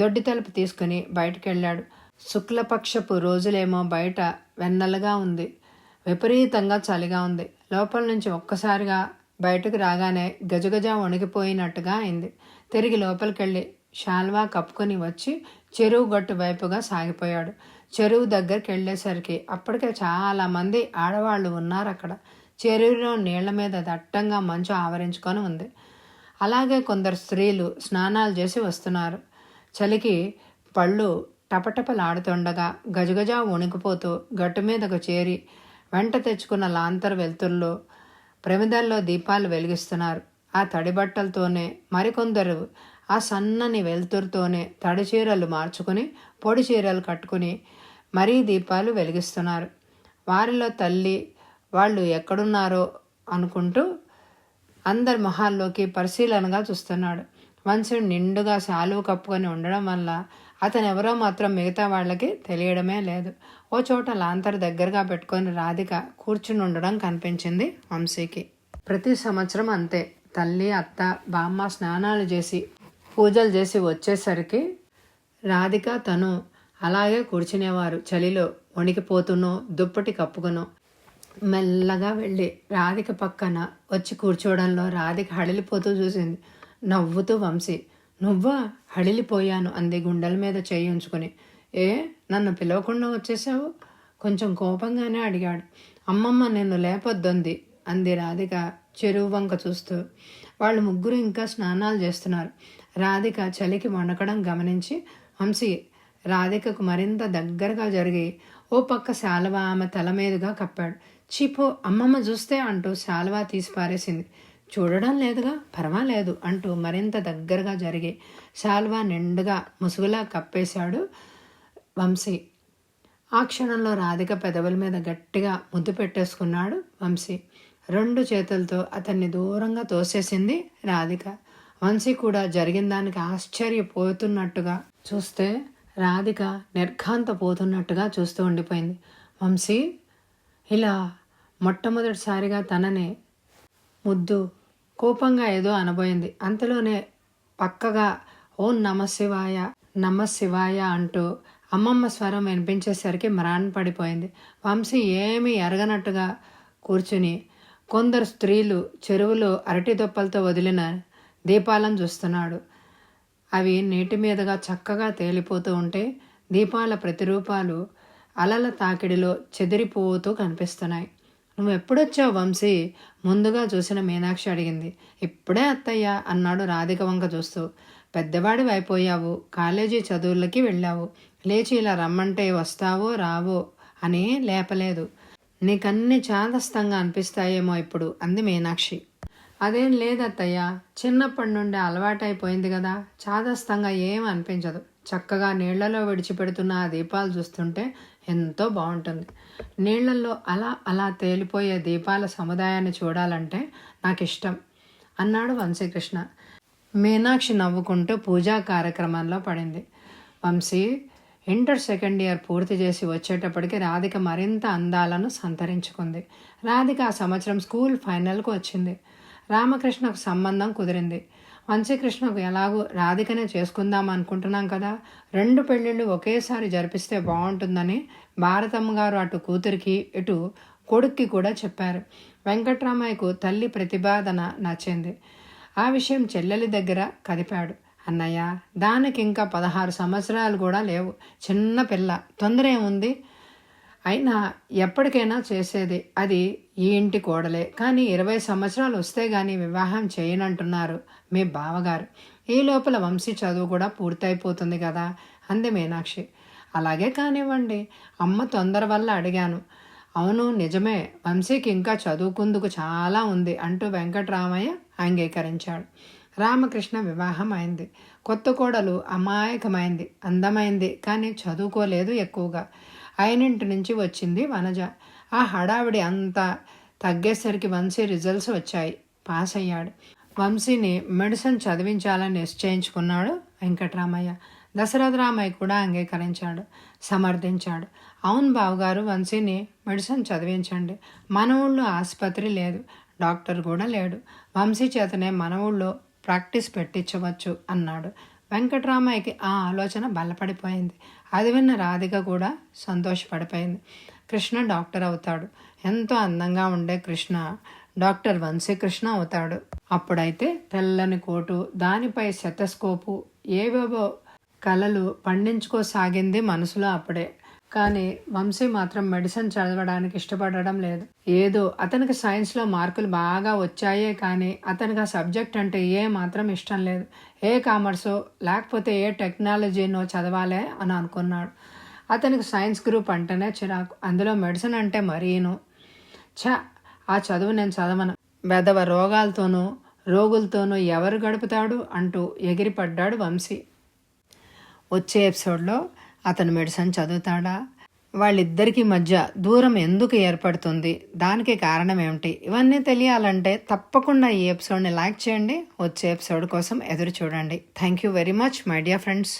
దొడ్డి తలుపు తీసుకుని బయటకెళ్ళాడు. శుక్లపక్షపు రోజులేమో బయట వెన్నెలగా ఉంది. విపరీతంగా చలిగా ఉంది. లోపల నుంచి ఒక్కసారిగా బయటకు రాగానే గజగజ వణికిపోయినట్టుగా అయింది. తిరిగి లోపలికెళ్ళి శాల్వా కప్పుకొని వచ్చి చెరువు గట్టు వైపుగా సాగిపోయాడు. చెరువు దగ్గరికి వెళ్ళేసరికి అప్పటికే చాలామంది ఆడవాళ్ళు ఉన్నారు అక్కడ. చెరువులో నీళ్ల మీద దట్టంగా మంచు ఆవరించుకొని ఉంది. అలాగే కొందరు స్త్రీలు స్నానాలు చేసి వస్తున్నారు. చలికి పళ్ళు టపటపలాడుతుండగా గజగజ వణికిపోతూ గట్టు మీదకు చేరి వెంట తెచ్చుకున్న లాంతరు వెలుతుల్లో ప్రమిదల్లో దీపాలు వెలిగిస్తున్నారు. ఆ తడి బట్టలతోనే మరికొందరు ఆ సన్నని వెలుతురుతోనే తడి చీరలు మార్చుకుని పొడి చీరలు కట్టుకుని మరీ దీపాలు వెలిగిస్తున్నారు. వారిలో తల్లి వాళ్ళు ఎక్కడున్నారో అనుకుంటూ అందరి మొహాల్లోకి పరిశీలనగా చూస్తున్నాడు. వంశీ నిండుగా శాలువ కప్పుకొని ఉండడం వల్ల అతను ఎవరో మాత్రం మిగతా వాళ్ళకి తెలియడమే లేదు. ఓ చోట లాంతరు దగ్గరగా పెట్టుకొని రాధిక కూర్చుని ఉండడం కనిపించింది వంశీకి. ప్రతి సంవత్సరం అంతే. తల్లి, అత్త, బామ్మ స్నానాలు చేసి పూజలు చేసి వచ్చేసరికి రాధిక తను అలాగే కూర్చునేవారు. చలిలో వణికిపోతునో దుప్పటి కప్పుకునో. మెల్లగా వెళ్ళి రాధిక పక్కన వచ్చి కూర్చోవడంలో రాధిక హడిలిపోతూ చూసింది. నవ్వుతూ వంశీ, నువ్వా? హడిలిపోయాను అంది గుండెల మీద చేయి ఉంచుకుని. ఏ, నన్ను పిలవకుండా వచ్చేసావు? కొంచెం కోపంగానే అడిగాడు. అమ్మమ్మ నిన్ను లేపొద్దంది అంది రాధిక చెరువు వంక చూస్తూ. వాళ్ళు ముగ్గురు ఇంకా స్నానాలు చేస్తున్నారు. రాధిక చలికి వణకడం గమనించి వంశీ రాధికకు మరింత దగ్గరగా జరిగి ఓ పక్క శాలువా ఆమె తల మీదుగా కప్పాడు. చీపో, అమ్మమ్మ చూస్తే అంటూ శాలువా తీసి పారేసింది. చూడడం లేదుగా, పర్వాలేదు అంటూ మరింత దగ్గరగా జరిగి శాలువా నిండుగా ముసుగులా కప్పేశాడు వంశీ. ఆ క్షణంలో రాధిక పెదవుల మీద గట్టిగా ముద్దు పెట్టేసుకున్నాడు వంశీ. 2 చేతులతో అతన్ని దూరంగా తోసేసింది రాధిక. వంశీ కూడా జరిగిన దానికి ఆశ్చర్యపోతున్నట్టుగా చూస్తే రాధిక నిర్ఘాంతపోతున్నట్టుగా చూస్తూ ఉండిపోయింది. వంశీ ఇలా మొట్టమొదటిసారిగా తనని ముద్దు కోపంగా ఏదో అనబోయింది. అంతలోనే పక్కగా ఓం నమశివాయ నమశివాయ అంటూ అమ్మమ్మ స్వరం వినిపించేసరికి మ్రాన్ పడిపోయింది. వంశీ ఏమీ ఎరగనట్టుగా కూర్చుని కొందరు స్త్రీలు చెరువులో అరటి దొప్పలతో వదిలిన దీపాలను చూస్తున్నాడు. అవి నీటి మీదుగా చక్కగా తేలిపోతూ ఉంటే దీపాల ప్రతిరూపాలు అలల తాకిడిలో చెదిరిపోతూ కనిపిస్తున్నాయి. నువ్వు ఎప్పుడొచ్చావు వంశీ? ముందుగా చూసిన మీనాక్షి అడిగింది. ఇప్పుడే అత్తయ్య అన్నాడు రాధిక వంక చూస్తూ. పెద్దవాడివి అయిపోయావు, కాలేజీ చదువులకి వెళ్ళావు, లేచి ఇలా రమ్మంటే వస్తావో రావో అని లేపలేదు. నీకన్నీ చాదస్తంగా అనిపిస్తాయేమో ఇప్పుడు అంది మీనాక్షి. అదేం లేదత్తయ్య, చిన్నప్పటి నుండి అలవాటైపోయింది కదా, చాదస్తంగా ఏం అనిపించదు. చక్కగా నీళ్లలో విడిచిపెడుతున్న ఆ దీపాలు చూస్తుంటే ఎంతో బాగుంటుంది. నీళ్లలో అలా అలా తేలిపోయే దీపాల సముదాయాన్ని చూడాలంటే నాకు ఇష్టం అన్నాడు వంశీకృష్ణ. మీనాక్షి నవ్వుకుంటూ పూజా కార్యక్రమంలో పడింది. వంశీ ఇంటర్ సెకండ్ ఇయర్ పూర్తి చేసి వచ్చేటప్పటికి రాధిక మరింత అందాలను సంతరించుకుంది. రాధిక ఆ సంవత్సరం స్కూల్ ఫైనల్కు వచ్చింది. రామకృష్ణకు సంబంధం కుదిరింది. వంశీకృష్ణకు ఎలాగూ రాధికనే చేసుకుందాం అనుకుంటున్నాం కదా, 2 పెళ్ళిళ్ళు ఒకేసారి జరిపిస్తే బాగుంటుందని భారతమ్మ గారు అటు కూతురికి ఇటు కొడుక్కి కూడా చెప్పారు. వెంకట్రామయ్యకు తల్లి ప్రతిపాదన నచ్చింది. ఆ విషయం చెల్లెలి దగ్గర కదిపాడు. అన్నయ్య, దానికి ఇంకా 16 సంవత్సరాలు కూడా లేవు, చిన్న పిల్ల, తొందర ఏముంది? అయినా ఎప్పటికైనా చేసేది అది ఈ ఇంటి కోడలే, కానీ 20 సంవత్సరాలు వస్తే గానీ వివాహం చేయనంటున్నారు మీ బావగారు. ఈ లోపల వంశీ చదువు కూడా పూర్తయిపోతుంది కదా అంది మీనాక్షి. అలాగే కానివ్వండి, అమ్మ తొందర వల్ల అడిగాను. అవును నిజమే, వంశీకి ఇంకా చదువుకుందుకు చాలా ఉంది అంటూ వెంకట్రామయ్య అంగీకరించాడు. రామకృష్ణ వివాహం అయింది. కొత్త కోడలు అమాయకమైంది, అందమైంది, కానీ చదువుకోలేదు ఎక్కువగా. అయినింటి నుంచి వచ్చింది వనజ. ఆ హడావిడి అంతా తగ్గేసరికి వంశీ రిజల్ట్స్ వచ్చాయి. పాస్ అయ్యాడు. వంశీని మెడిసిన్ చదివించాలని నిశ్చయించుకున్నాడు వెంకట్రామయ్య. దశరథరామయ్య కూడా అంగీకరించాడు, సమర్థించాడు. అవును బావగారు, వంశీని మెడిసిన్ చదివించండి. మన ఊళ్ళో ఆసుపత్రి లేదు, డాక్టర్ కూడా లేడు. వంశీ చేతనే మన ఊళ్ళో ప్రాక్టీస్ పెట్టించవచ్చు అన్నాడు. వెంకట్రామయ్యకి ఆ ఆలోచన బలపడిపోయింది. అది విన్న రాధిక కూడా సంతోషపడిపోయింది. కృష్ణ డాక్టర్ అవుతాడు. ఎంతో అందంగా ఉండే కృష్ణ డాక్టర్ వంశీకృష్ణ అవుతాడు. అప్పుడైతే తెల్లని కోటు, దానిపై శతస్కోపు, ఏవేవో కలలు పండించుకోసాగింది మనసులో అప్పుడే. కానీ వంశీ మాత్రం మెడిసిన్ చదవడానికి ఇష్టపడడం లేదు. ఏదో అతనికి సైన్స్లో మార్కులు బాగా వచ్చాయే కానీ అతనికి ఆ సబ్జెక్ట్ అంటే ఏ మాత్రం ఇష్టం లేదు. ఏ కామర్సో లేకపోతే ఏ టెక్నాలజీనో చదవాలే అని అనుకున్నాడు. అతనికి సైన్స్ గ్రూప్ అంటేనే చిరాకు, అందులో మెడిసిన్ అంటే మరీను. ఆ చదువు నేను చదవను, వెధవ రోగాలతోనూ రోగులతోనూ ఎవరు గడుపుతాడు అంటూ ఎగిరిపడ్డాడు వంశీ. వచ్చే ఎపిసోడ్లో అతను మెడిసిన్ చదువుతాడా? వాళ్ళిద్దరికీ మధ్య దూరం ఎందుకు ఏర్పడుతుంది? దానికి కారణం ఏమిటి? ఇవన్నీ తెలియాలంటే తప్పకుండా ఈ ఎపిసోడ్ని లైక్ చేయండి. వచ్చే ఎపిసోడ్ కోసం ఎదురు చూడండి. Thank you very much my dear friends.